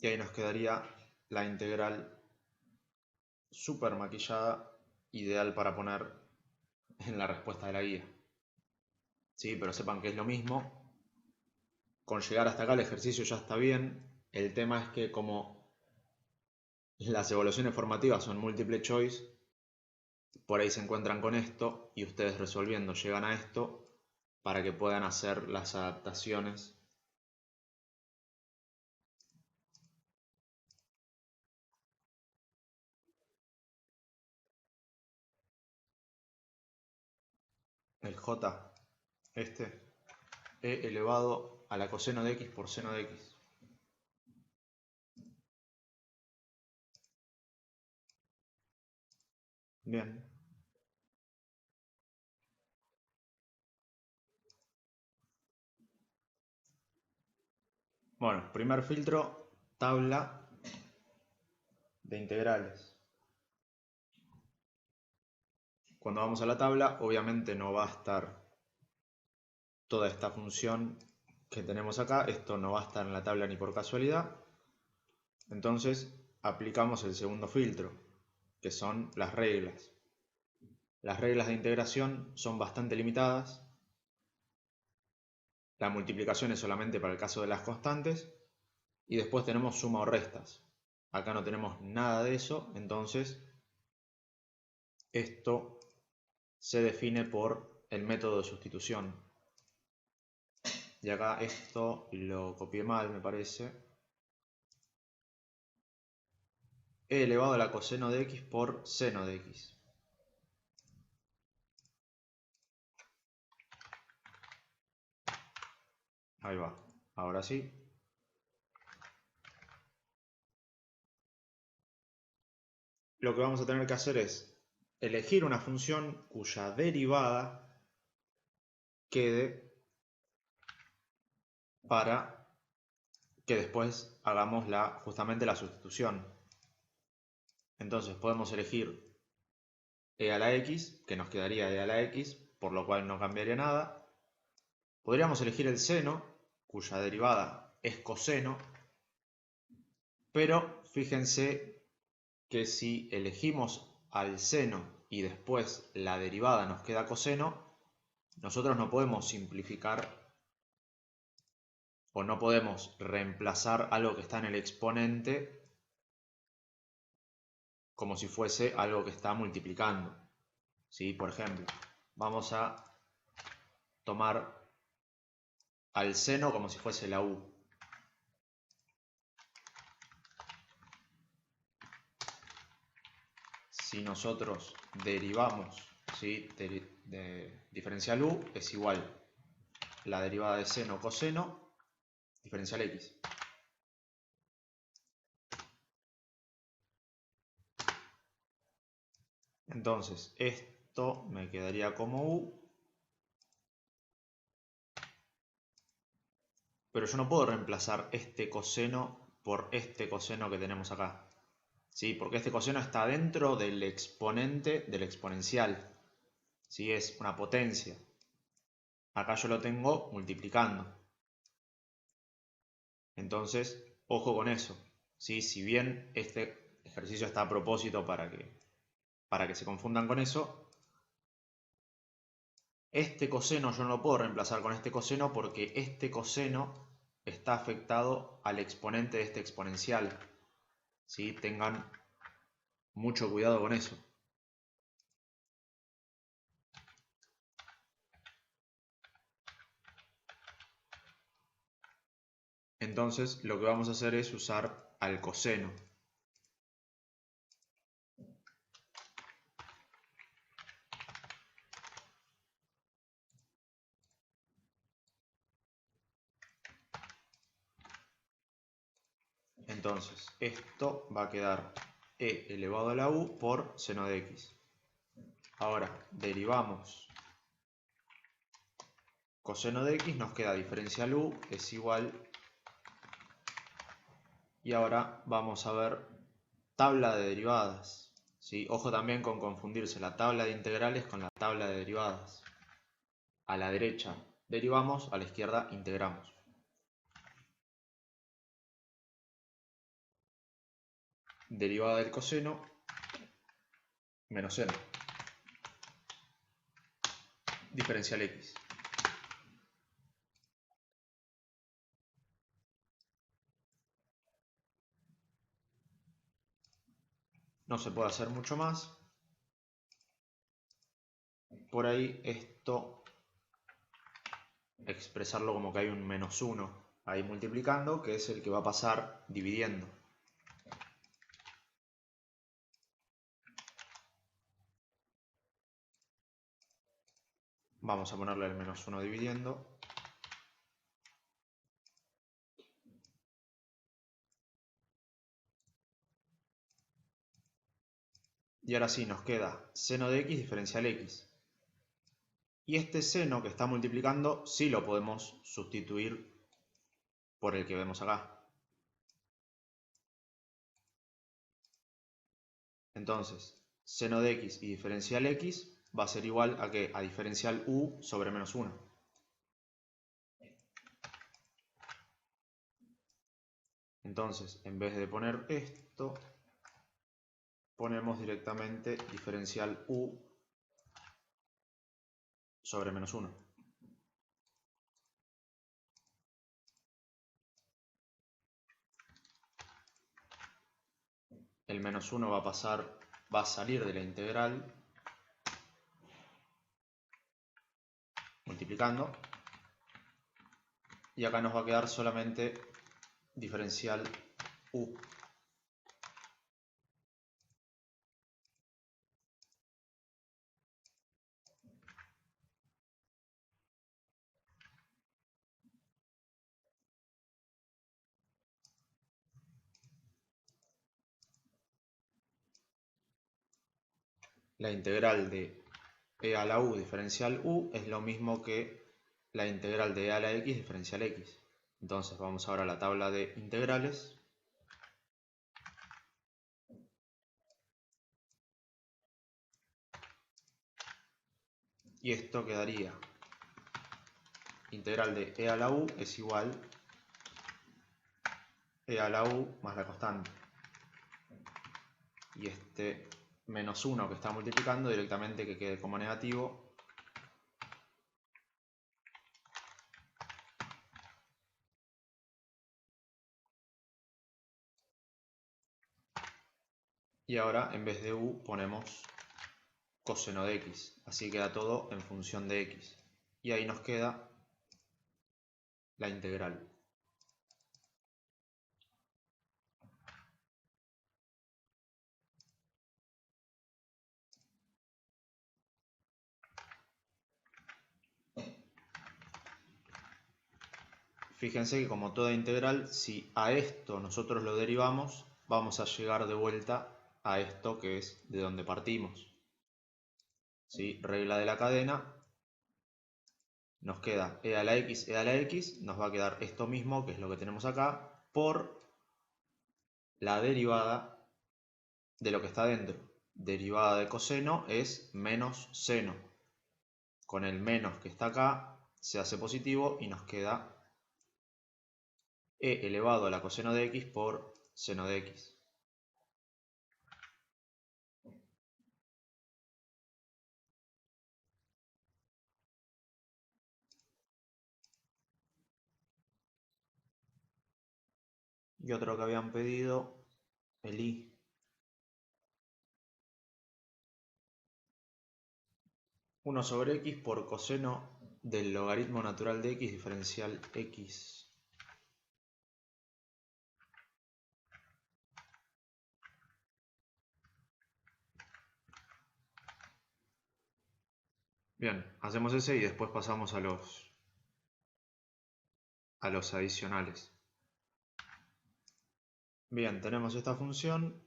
Y ahí nos quedaría la integral súper maquillada, ideal para poner en la respuesta de la guía. Sí, pero sepan que es lo mismo. Con llegar hasta acá el ejercicio ya está bien. El tema es que como las evaluaciones formativas son múltiple choice, por ahí se encuentran con esto y ustedes resolviendo llegan a esto para que puedan hacer las adaptaciones. El j, e elevado a la coseno de x por seno de x. Bien. Bueno, primer filtro, tabla de integrales. Cuando vamos a la tabla, obviamente no va a estar toda esta función que tenemos acá. Esto no va a estar en la tabla ni por casualidad. Entonces aplicamos el segundo filtro, que son las reglas. Las reglas de integración son bastante limitadas. La multiplicación es solamente para el caso de las constantes. Y después tenemos suma o restas. Acá no tenemos nada de eso, entonces esto se define por el método de sustitución. Y acá esto lo copié mal, me parece. E elevado a la coseno de x por seno de x. Ahí va, ahora sí. Lo que vamos a tener que hacer es elegir una función cuya derivada quede para que después hagamos justamente la sustitución. Entonces podemos elegir e a la x, que nos quedaría e a la x, por lo cual no cambiaría nada. Podríamos elegir el seno, cuya derivada es coseno, pero fíjense que si elegimos al seno y después la derivada nos queda coseno, nosotros no podemos simplificar o no podemos reemplazar algo que está en el exponente como si fuese algo que está multiplicando. ¿Sí? Por ejemplo, vamos a tomar al seno como si fuese la u. Si nosotros derivamos, ¿sí?, de diferencial u es igual la derivada de seno o coseno diferencial x. Entonces esto me quedaría como u, pero yo no puedo reemplazar este coseno por este coseno que tenemos acá. ¿Sí? Porque este coseno está dentro del exponente del exponencial. ¿Sí? Es una potencia. Acá yo lo tengo multiplicando. Entonces, ojo con eso. ¿Sí? Si bien este ejercicio está a propósito para que se confundan con eso, este coseno yo no lo puedo reemplazar con este coseno porque este coseno está afectado al exponente de este exponencial. ¿Sí? Tengan mucho cuidado con eso. Entonces lo que vamos a hacer es usar al coseno. Entonces esto va a quedar e elevado a la u por seno de x. Ahora derivamos coseno de x, nos queda diferencial u es igual. Y ahora vamos a ver tabla de derivadas. ¿Sí? Ojo también con confundirse la tabla de integrales con la tabla de derivadas. A la derecha derivamos, a la izquierda integramos. Derivada del coseno menos seno. Diferencial x. No se puede hacer mucho más. Por ahí esto, expresarlo como que hay un menos 1 ahí multiplicando, que es el que va a pasar dividiendo. Vamos a ponerle el menos 1 dividiendo. Y ahora sí, nos queda seno de x diferencial x. Y este seno que está multiplicando sí lo podemos sustituir por el que vemos acá. Entonces, seno de x y diferencial x va a ser igual a ¿qué? A diferencial u sobre menos 1. Entonces, en vez de poner esto, ponemos directamente diferencial u sobre menos 1. El menos 1 va a salir de la integral multiplicando. Y acá nos va a quedar solamente diferencial u. La integral de e a la u diferencial u es lo mismo que la integral de e a la x diferencial x. Entonces vamos ahora a la tabla de integrales. Y esto quedaría, integral de e a la u es igual e a la u más la constante. Y este menos 1 que está multiplicando directamente que quede como negativo. Y ahora en vez de u ponemos coseno de x. Así queda todo en función de x. Y ahí nos queda la integral. Fíjense que como toda integral, si a esto nosotros lo derivamos, vamos a llegar de vuelta a esto que es de donde partimos. ¿Sí? Regla de la cadena. Nos queda e a la x, nos va a quedar esto mismo, que es lo que tenemos acá, por la derivada de lo que está dentro. Derivada de coseno es menos seno. Con el menos que está acá se hace positivo y nos queda e elevado a la coseno de x por seno de x. Y otro que habían pedido, el i. Uno sobre x por coseno del logaritmo natural de x diferencial x. Bien, hacemos ese y después pasamos a los adicionales. Bien, tenemos esta función,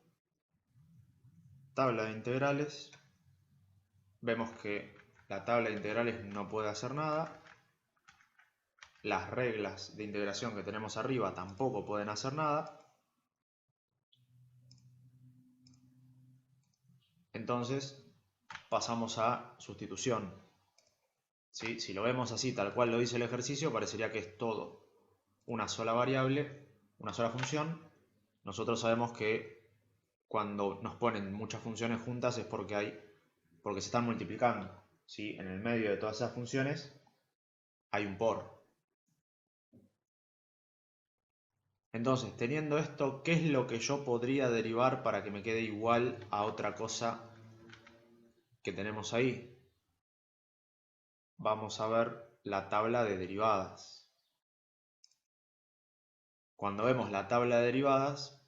tabla de integrales. Vemos que la tabla de integrales no puede hacer nada. Las reglas de integración que tenemos arriba tampoco pueden hacer nada. Entonces pasamos a sustitución. ¿Sí? Si lo vemos así, tal cual lo dice el ejercicio, parecería que es todo una sola variable, una sola función. Nosotros sabemos que cuando nos ponen muchas funciones juntas es porque se están multiplicando. ¿Sí? En el medio de todas esas funciones hay un por. Entonces, teniendo esto, ¿qué es lo que yo podría derivar para que me quede igual a otra cosa que tenemos ahí? Vamos a ver la tabla de derivadas. Cuando vemos la tabla de derivadas,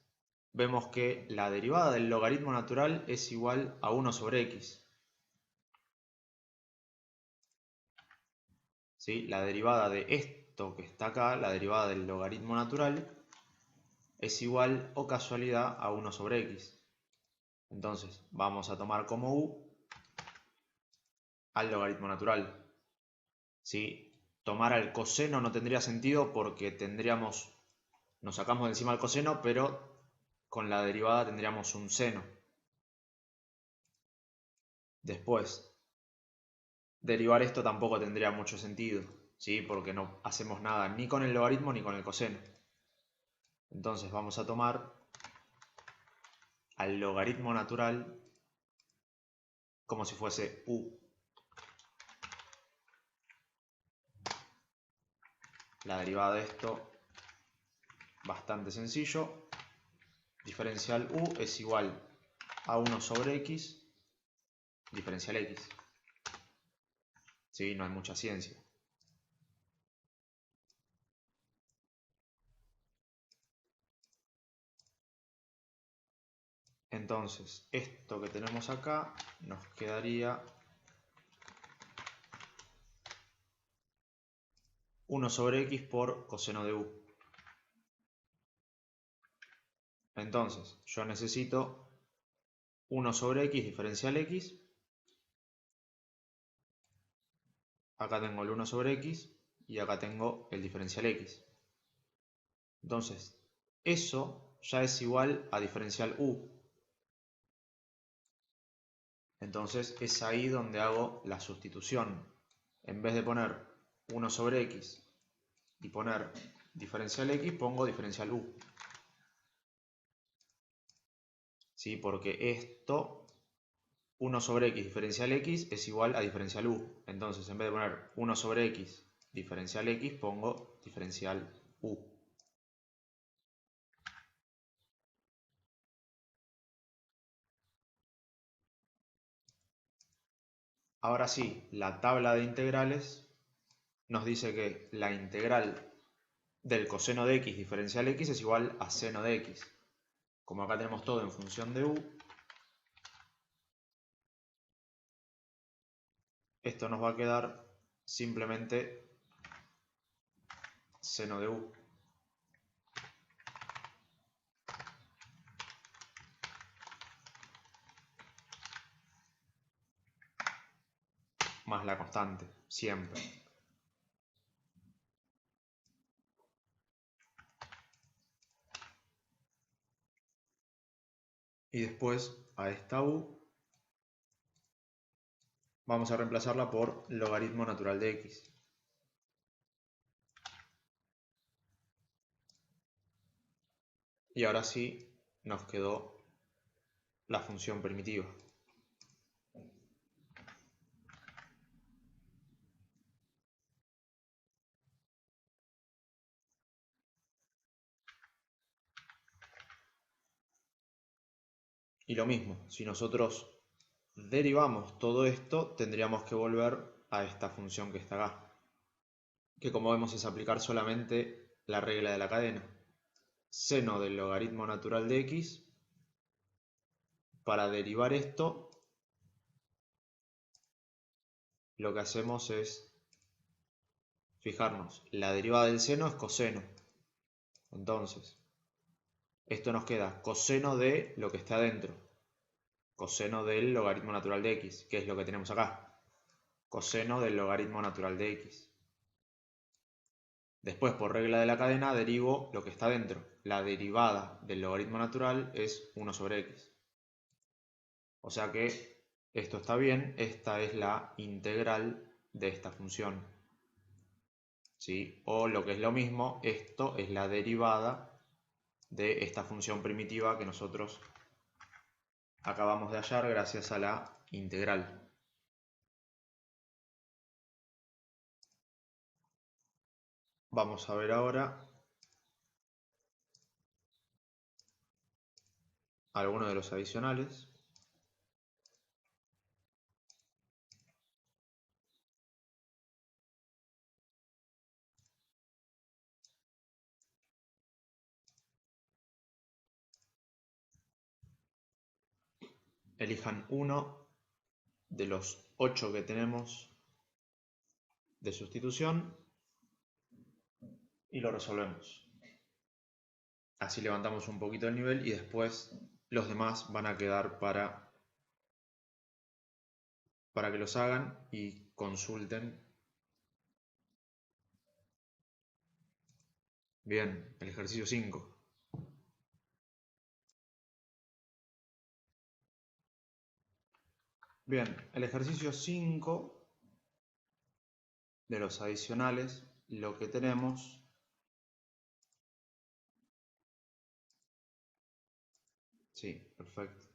vemos que la derivada del logaritmo natural es igual a 1 sobre x. ¿Sí? La derivada de esto que está acá, la derivada del logaritmo natural, es igual, o casualidad, a 1 sobre x. Entonces, vamos a tomar como u al logaritmo natural. ¿Sí? Tomar al coseno no tendría sentido porque nos sacamos de encima el coseno, pero con la derivada tendríamos un seno. Después, derivar esto tampoco tendría mucho sentido, ¿sí? Porque no hacemos nada ni con el logaritmo ni con el coseno. Entonces vamos a tomar al logaritmo natural como si fuese u. La derivada de esto, bastante sencillo. Diferencial u es igual a 1 sobre x, diferencial x. ¿Sí? No hay mucha ciencia. Entonces, esto que tenemos acá nos quedaría 1 sobre x por coseno de u. Entonces, yo necesito 1 sobre x diferencial x. Acá tengo el 1 sobre x y acá tengo el diferencial x. Entonces, eso ya es igual a diferencial u. Entonces es ahí donde hago la sustitución. En vez de poner 1 sobre x y poner diferencial x, pongo diferencial u. ¿Sí? Porque esto, 1 sobre x diferencial x, es igual a diferencial u. Entonces en vez de poner 1 sobre x diferencial x, pongo diferencial u. Ahora sí, la tabla de integrales nos dice que la integral del coseno de x diferencial x es igual a seno de x. Como acá tenemos todo en función de u, esto nos va a quedar simplemente seno de u. Más la constante, siempre. Y después a esta u vamos a reemplazarla por logaritmo natural de x. Y ahora sí nos quedó la función primitiva. Y lo mismo, si nosotros derivamos todo esto, tendríamos que volver a esta función que está acá, que como vemos es aplicar solamente la regla de la cadena. Seno del logaritmo natural de x. Para derivar esto, lo que hacemos es fijarnos, la derivada del seno es coseno. Entonces, esto nos queda coseno de lo que está adentro. Coseno del logaritmo natural de x, que es lo que tenemos acá. Coseno del logaritmo natural de x. Después, por regla de la cadena, derivo lo que está dentro. La derivada del logaritmo natural es 1 sobre x. O sea que esto está bien, esta es la integral de esta función. ¿Sí? O lo que es lo mismo, esto es la derivada de esta función primitiva que nosotros acabamos de hallar gracias a la integral. Vamos a ver ahora algunos de los adicionales. Elijan uno de los 8 que tenemos de sustitución y lo resolvemos. Así levantamos un poquito el nivel y después los demás van a quedar para que los hagan y consulten. Bien, el ejercicio 5. Bien, el ejercicio 5 de los adicionales, lo que tenemos Perfecto.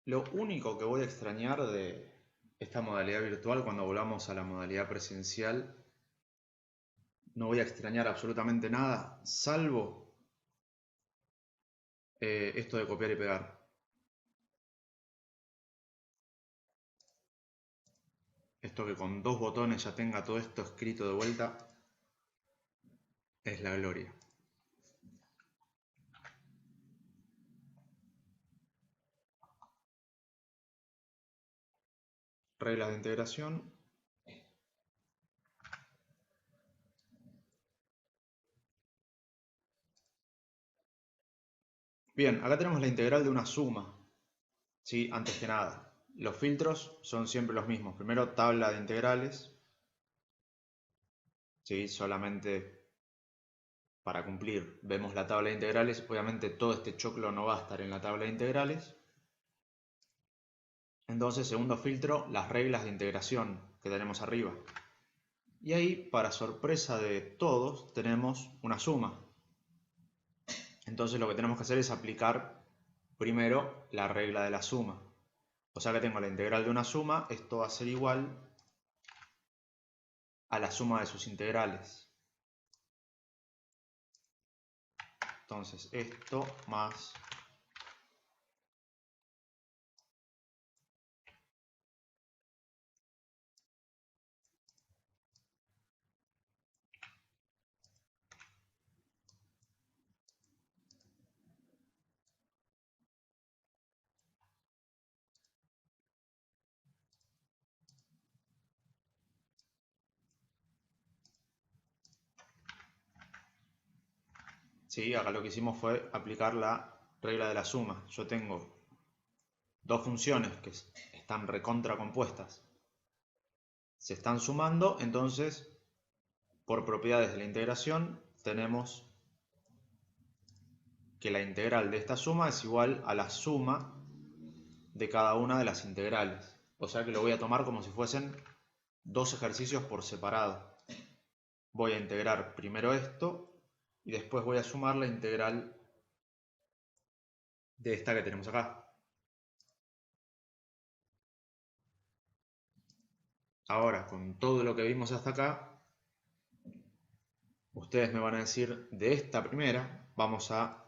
Lo único que voy a extrañar de esta modalidad virtual cuando volvamos a la modalidad presencial, no voy a extrañar absolutamente nada, salvo esto de copiar y pegar. Esto que con 2 botones ya tenga todo esto escrito de vuelta, es la gloria. Reglas de integración. Bien, acá tenemos la integral de una suma. ¿Sí? Antes que nada, los filtros son siempre los mismos. Primero, tabla de integrales. ¿Sí? Solamente para cumplir, vemos la tabla de integrales. Obviamente todo este choclo no va a estar en la tabla de integrales. Entonces, segundo filtro, las reglas de integración que tenemos arriba. Y ahí, para sorpresa de todos, tenemos una suma. Entonces lo que tenemos que hacer es aplicar primero la regla de la suma. O sea que tengo la integral de una suma, esto va a ser igual a la suma de sus integrales. Entonces esto más ¿sí? Acá lo que hicimos fue aplicar la regla de la suma. Yo tengo dos funciones que están recontra compuestas. Se están sumando, entonces, por propiedades de la integración, tenemos que la integral de esta suma es igual a la suma de cada una de las integrales. O sea que lo voy a tomar como si fuesen dos ejercicios por separado. Voy a integrar primero esto y después voy a sumar la integral de esta que tenemos acá. Ahora, con todo lo que vimos hasta acá, ustedes me van a decir, de esta primera, vamos a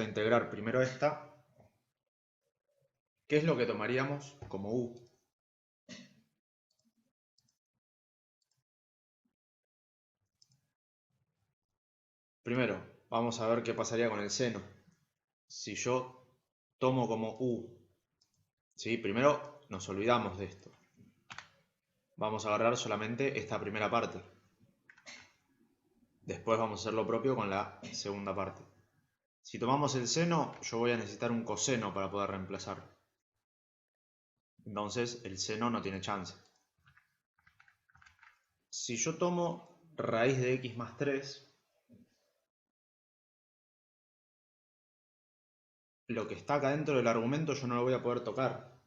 integrar primero esta, que es lo que tomaríamos como u. Primero, vamos a ver qué pasaría con el seno. Si yo tomo como u, ¿sí? Primero nos olvidamos de esto. Vamos a agarrar solamente esta primera parte. Después vamos a hacer lo propio con la segunda parte. Si tomamos el seno, yo voy a necesitar un coseno para poder reemplazar. Entonces el seno no tiene chance. Si yo tomo raíz de x más 3, lo que está acá dentro del argumento yo no lo voy a poder tocar.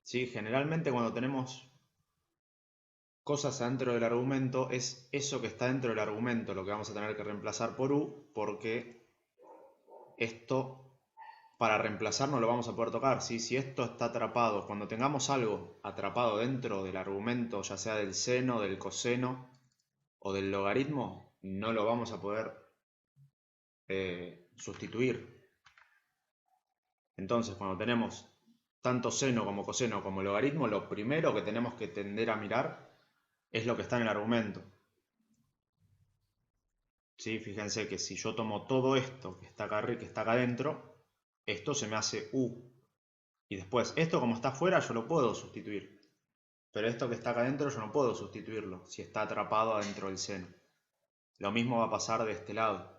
¿Sí? Generalmente cuando tenemos cosas adentro del argumento, es eso que está dentro del argumento lo que vamos a tener que reemplazar por u, porque esto para reemplazar no lo vamos a poder tocar. ¿Sí? Si esto está atrapado, cuando tengamos algo atrapado dentro del argumento, ya sea del seno, del coseno o del logaritmo, no lo vamos a poder sustituir. Entonces, cuando tenemos tanto seno como coseno como logaritmo, lo primero que tenemos que tender a mirar es lo que está en el argumento. ¿Sí? Fíjense que si yo tomo todo esto que está acá adentro, esto se me hace u. Y después, esto como está afuera yo lo puedo sustituir. Pero esto que está acá adentro yo no puedo sustituirlo si está atrapado adentro del seno. Lo mismo va a pasar de este lado.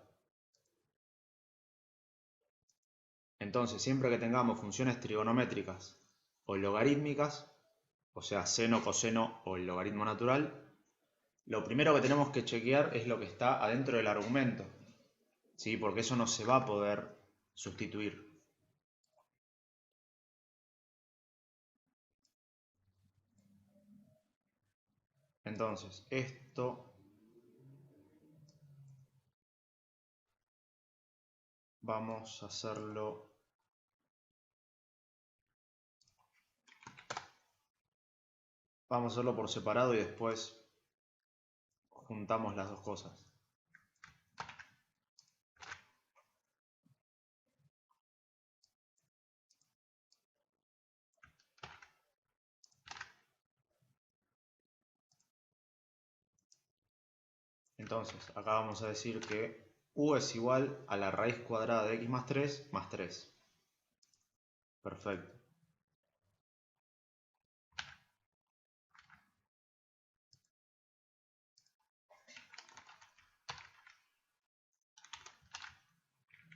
Entonces, siempre que tengamos funciones trigonométricas o logarítmicas, o sea, seno, coseno o el logaritmo natural, lo primero que tenemos que chequear es lo que está adentro del argumento, ¿sí? Porque eso no se va a poder sustituir. Entonces, esto vamos a hacerlo por separado y después juntamos las dos cosas. Entonces, acá vamos a decir que u es igual a la raíz cuadrada de x más 3 más 3. Perfecto.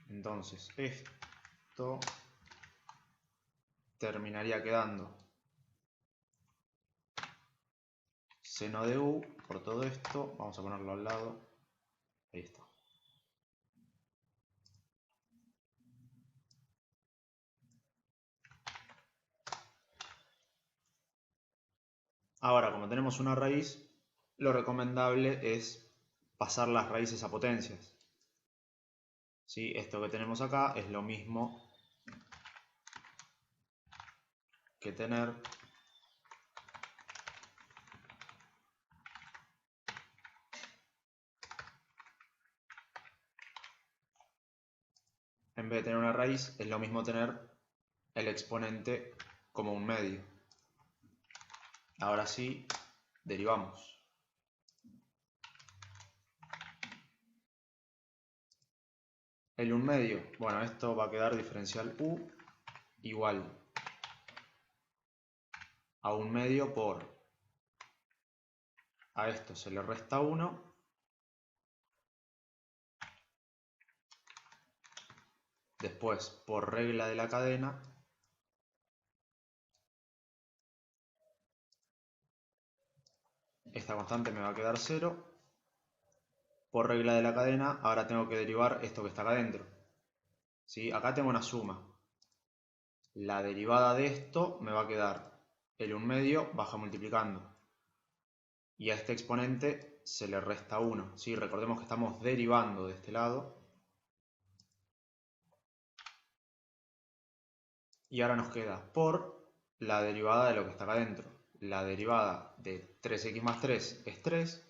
Entonces, esto terminaría quedando seno de u por todo esto. Vamos a ponerlo al lado. Ahí está. Ahora, como tenemos una raíz, lo recomendable es pasar las raíces a potencias. ¿Sí? Esto que tenemos acá es lo mismo que tener en vez de tener una raíz, es lo mismo tener el exponente como un medio. Ahora sí, derivamos. El 1 medio, bueno, esto va a quedar diferencial u igual a 1 medio por, a esto se le resta 1, después por regla de la cadena, esta constante me va a quedar 0, por regla de la cadena, ahora tengo que derivar esto que está acá adentro. ¿Sí? Acá tengo una suma. La derivada de esto me va a quedar el 1 medio baja multiplicando. Y a este exponente se le resta 1. ¿Sí? Recordemos que estamos derivando de este lado. Y ahora nos queda por la derivada de lo que está acá adentro. La derivada de 3x más 3 es 3.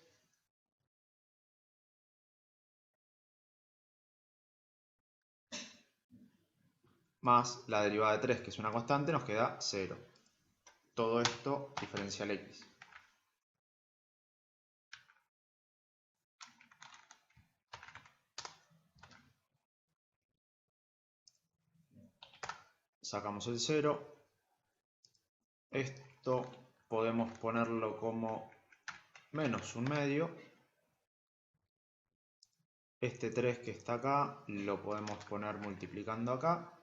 Más la derivada de 3, que es una constante, nos queda 0. Todo esto diferencial x. Sacamos el 0. Esto podemos ponerlo como menos 1 medio. Este 3 que está acá lo podemos poner multiplicando acá.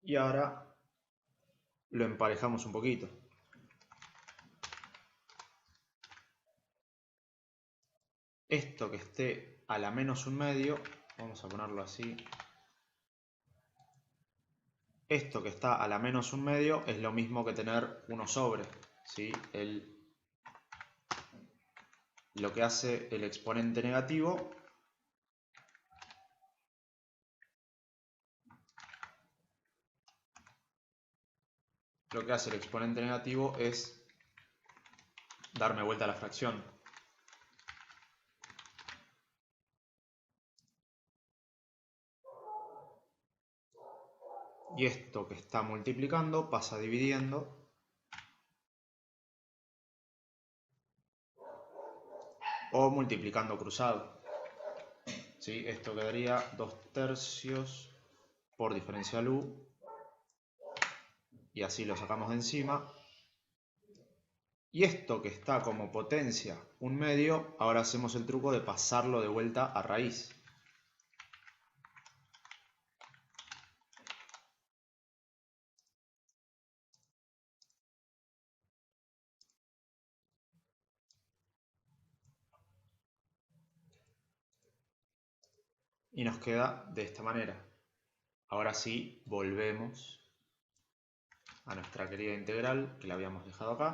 Y ahora lo emparejamos un poquito. Esto que esté a la menos 1 medio, vamos a ponerlo así. Esto que está a la menos 1 medio es lo mismo que tener 1 sobre. ¿Sí? Lo que hace el exponente negativo es darme vuelta a la fracción. Y esto que está multiplicando pasa dividiendo. O multiplicando cruzado. ¿Sí? Esto quedaría 2 tercios por diferencial u. Y así lo sacamos de encima. Y esto que está como potencia 1 medio, ahora hacemos el truco de pasarlo de vuelta a raíz. Y nos queda de esta manera. Ahora sí, volvemos a nuestra querida integral, que la habíamos dejado acá.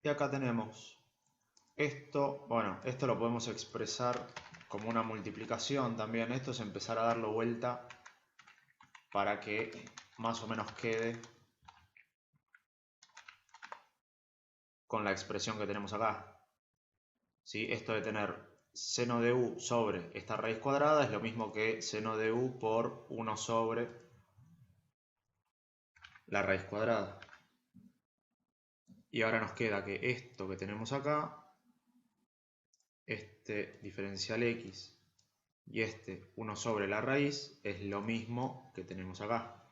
Y acá tenemos esto. Bueno, esto lo podemos expresar como una multiplicación también. Esto es empezar a darlo vuelta para que más o menos quede con la expresión que tenemos acá. ¿Sí? Esto de tener seno de u sobre esta raíz cuadrada es lo mismo que seno de u por 1 sobre la raíz cuadrada. Y ahora nos queda que esto que tenemos acá, este diferencial x y este 1 sobre la raíz, es lo mismo que tenemos acá.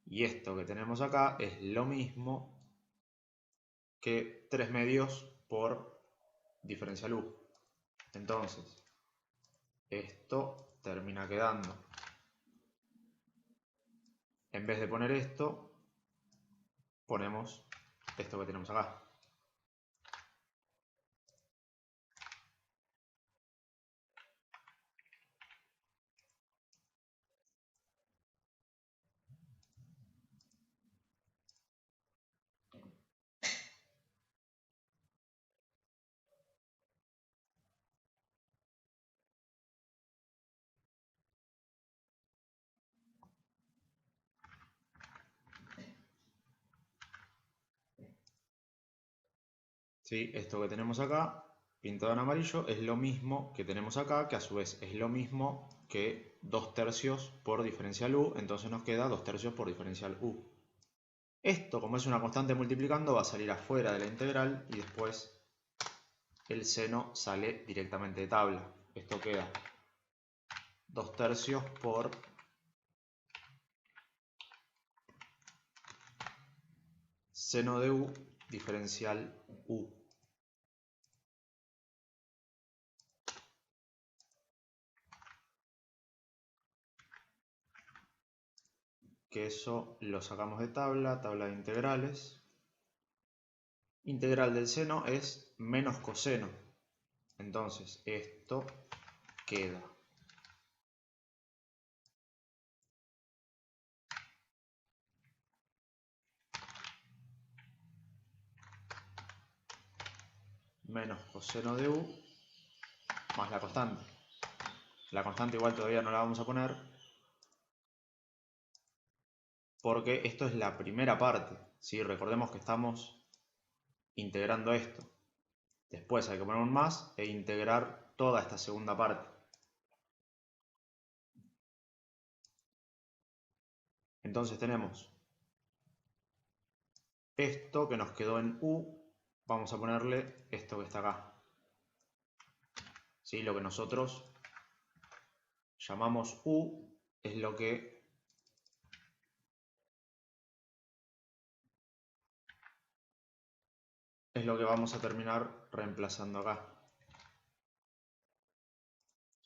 Y esto que tenemos acá es lo mismo que 3 medios por diferencial u. Entonces, esto termina quedando, en vez de poner esto, ponemos esto que tenemos acá. ¿Sí? Esto que tenemos acá, pintado en amarillo, es lo mismo que tenemos acá, que a su vez es lo mismo que 2 tercios por diferencial u, entonces nos queda 2 tercios por diferencial u. Esto, como es una constante multiplicando, va a salir afuera de la integral y después el seno sale directamente de tabla. Esto queda 2 tercios por seno de u diferencial u. Que eso lo sacamos de tabla de integrales. Integral del seno es menos coseno. Entonces esto queda menos coseno de u más la constante. La constante igual todavía no la vamos a poner porque esto es la primera parte, ¿sí? Recordemos que estamos integrando esto. Después hay que poner un más e integrar toda esta segunda parte. Entonces tenemos esto que nos quedó en u, vamos a ponerle esto que está acá. ¿Sí? Lo que nosotros llamamos u es lo que vamos a terminar reemplazando acá.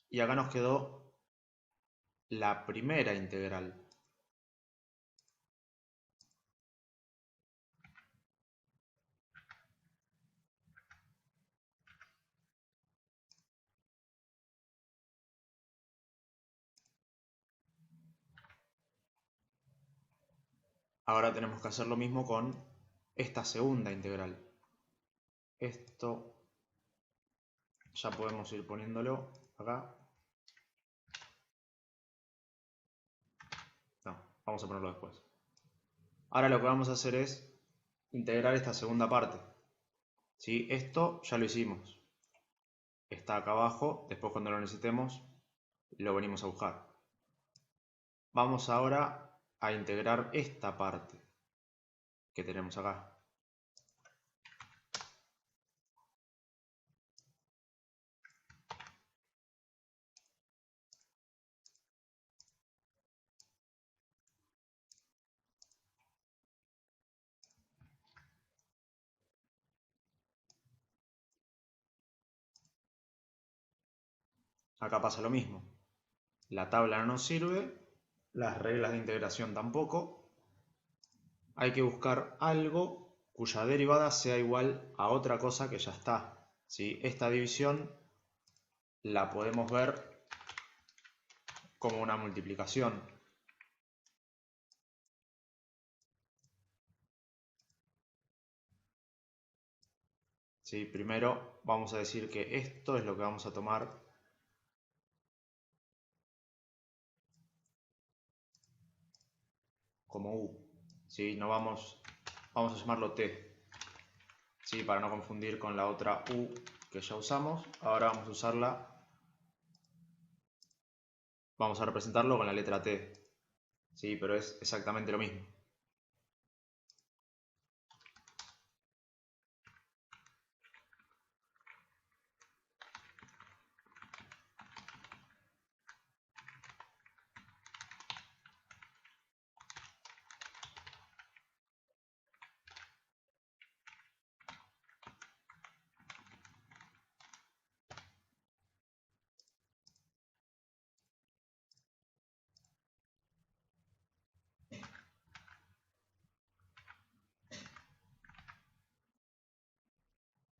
Y acá nos quedó la primera integral. Ahora tenemos que hacer lo mismo con esta segunda integral. Esto ya podemos ir poniéndolo acá. No, vamos a ponerlo después. Ahora lo que vamos a hacer es integrar esta segunda parte. ¿Sí? Esto ya lo hicimos. Está acá abajo, después cuando lo necesitemos lo venimos a buscar. Vamos ahora a integrar esta parte que tenemos acá. Acá pasa lo mismo. La tabla no nos sirve, las reglas de integración tampoco. Hay que buscar algo cuya derivada sea igual a otra cosa que ya está. ¿Sí? Esta división la podemos ver como una multiplicación. ¿Sí? Primero vamos a decir que esto es lo que vamos a tomar como u. ¿Sí? No vamos a llamarlo t. ¿Sí? Para no confundir con la otra u que ya usamos. Ahora vamos a usarla. Vamos a representarlo con la letra t. ¿Sí? Pero es exactamente lo mismo.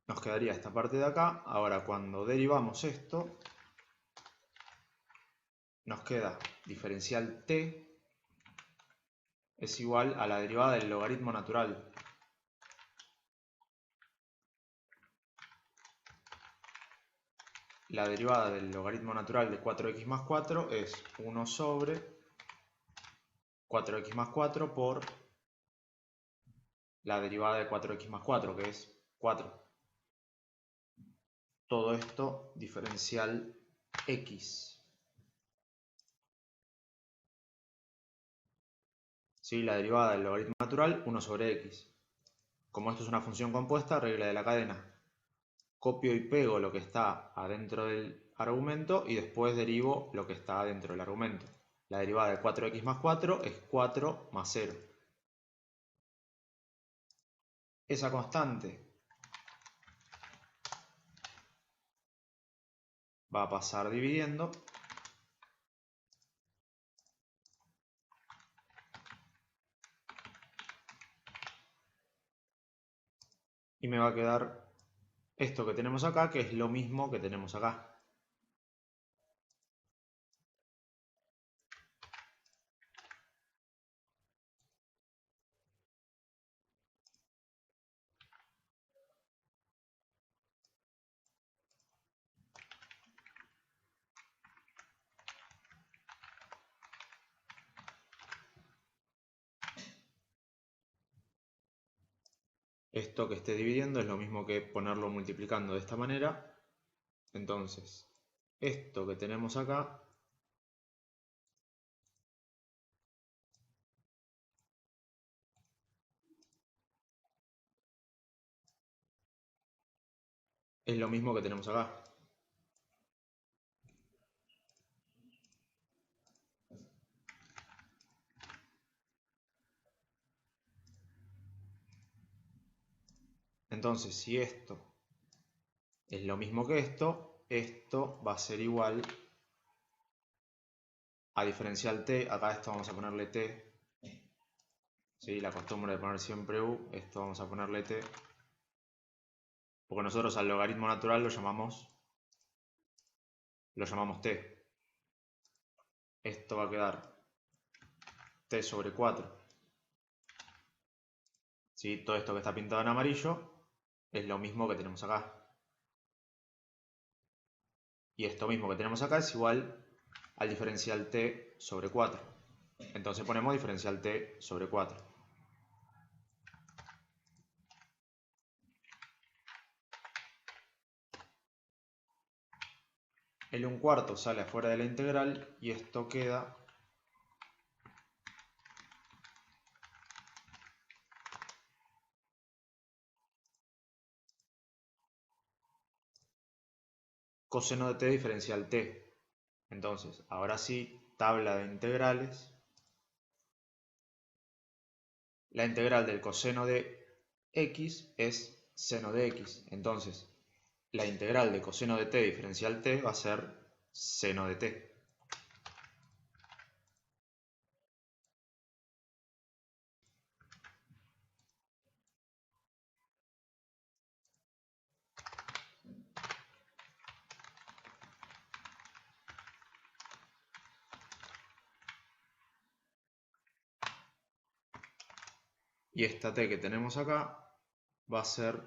Nos quedaría esta parte de acá. Ahora cuando derivamos esto, nos queda diferencial t es igual a la derivada del logaritmo natural. La derivada del logaritmo natural de 4x más 4 es 1 sobre 4x más 4 por la derivada de 4x más 4, que es 4. Todo esto diferencial x. ¿Sí? La derivada del logaritmo natural, 1 sobre x. Como esto es una función compuesta, regla de la cadena. Copio y pego lo que está adentro del argumento y después derivo lo que está adentro del argumento. La derivada de 4x más 4 es 4 más 0. Esa constante va a pasar dividiendo y me va a quedar esto que tenemos acá, que es lo mismo que tenemos acá. Esto que esté dividiendo es lo mismo que ponerlo multiplicando de esta manera. Entonces, esto que tenemos acá es lo mismo que tenemos acá. Entonces, si esto es lo mismo que esto va a ser igual a diferencial t. Acá esto vamos a ponerle t. ¿Sí? La costumbre de poner siempre u. Esto vamos a ponerle t. Porque nosotros al logaritmo natural lo llamamos t. Esto va a quedar t sobre 4. ¿Sí? Todo esto que está pintado en amarillo es lo mismo que tenemos acá. Y esto mismo que tenemos acá es igual al diferencial t sobre 4. Entonces ponemos diferencial t sobre 4. El 1/4 sale afuera de la integral y esto queda coseno de t diferencial t. Entonces, ahora sí, tabla de integrales. La integral del coseno de x es seno de x. Entonces, la integral de coseno de t diferencial t va a ser seno de t. Y esta t que tenemos acá va a ser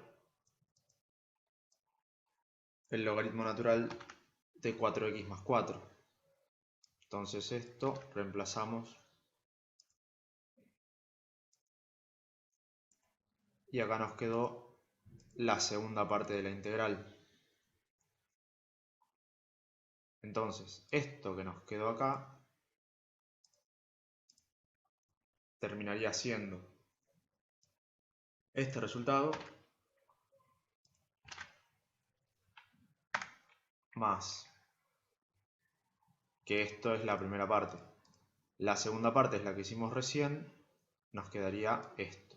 el logaritmo natural de 4x más 4. Entonces esto reemplazamos y acá nos quedó la segunda parte de la integral. Entonces esto que nos quedó acá terminaría siendo este resultado más que esto es la primera parte. La segunda parte es la que hicimos recién, nos quedaría esto.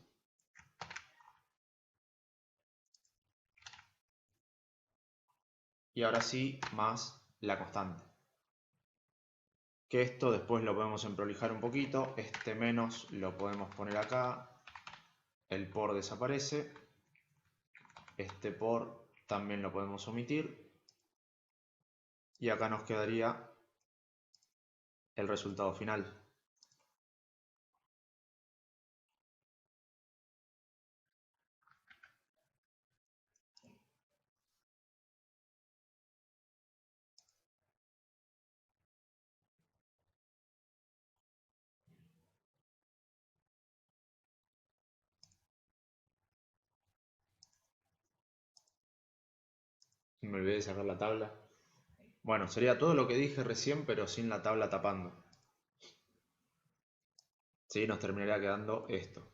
Y ahora sí, más la constante. Que esto después lo podemos emprolijar un poquito, este menos lo podemos poner acá, el por desaparece, este por también lo podemos omitir, y acá nos quedaría el resultado final. Me olvidé de sacar la tabla. Bueno, sería todo lo que dije recién, pero sin la tabla tapando. Sí, nos terminaría quedando esto,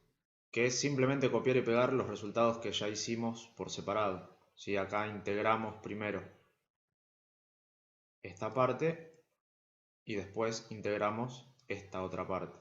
que es simplemente copiar y pegar los resultados que ya hicimos por separado. ¿Sí? Acá integramos primero esta parte y después integramos esta otra parte.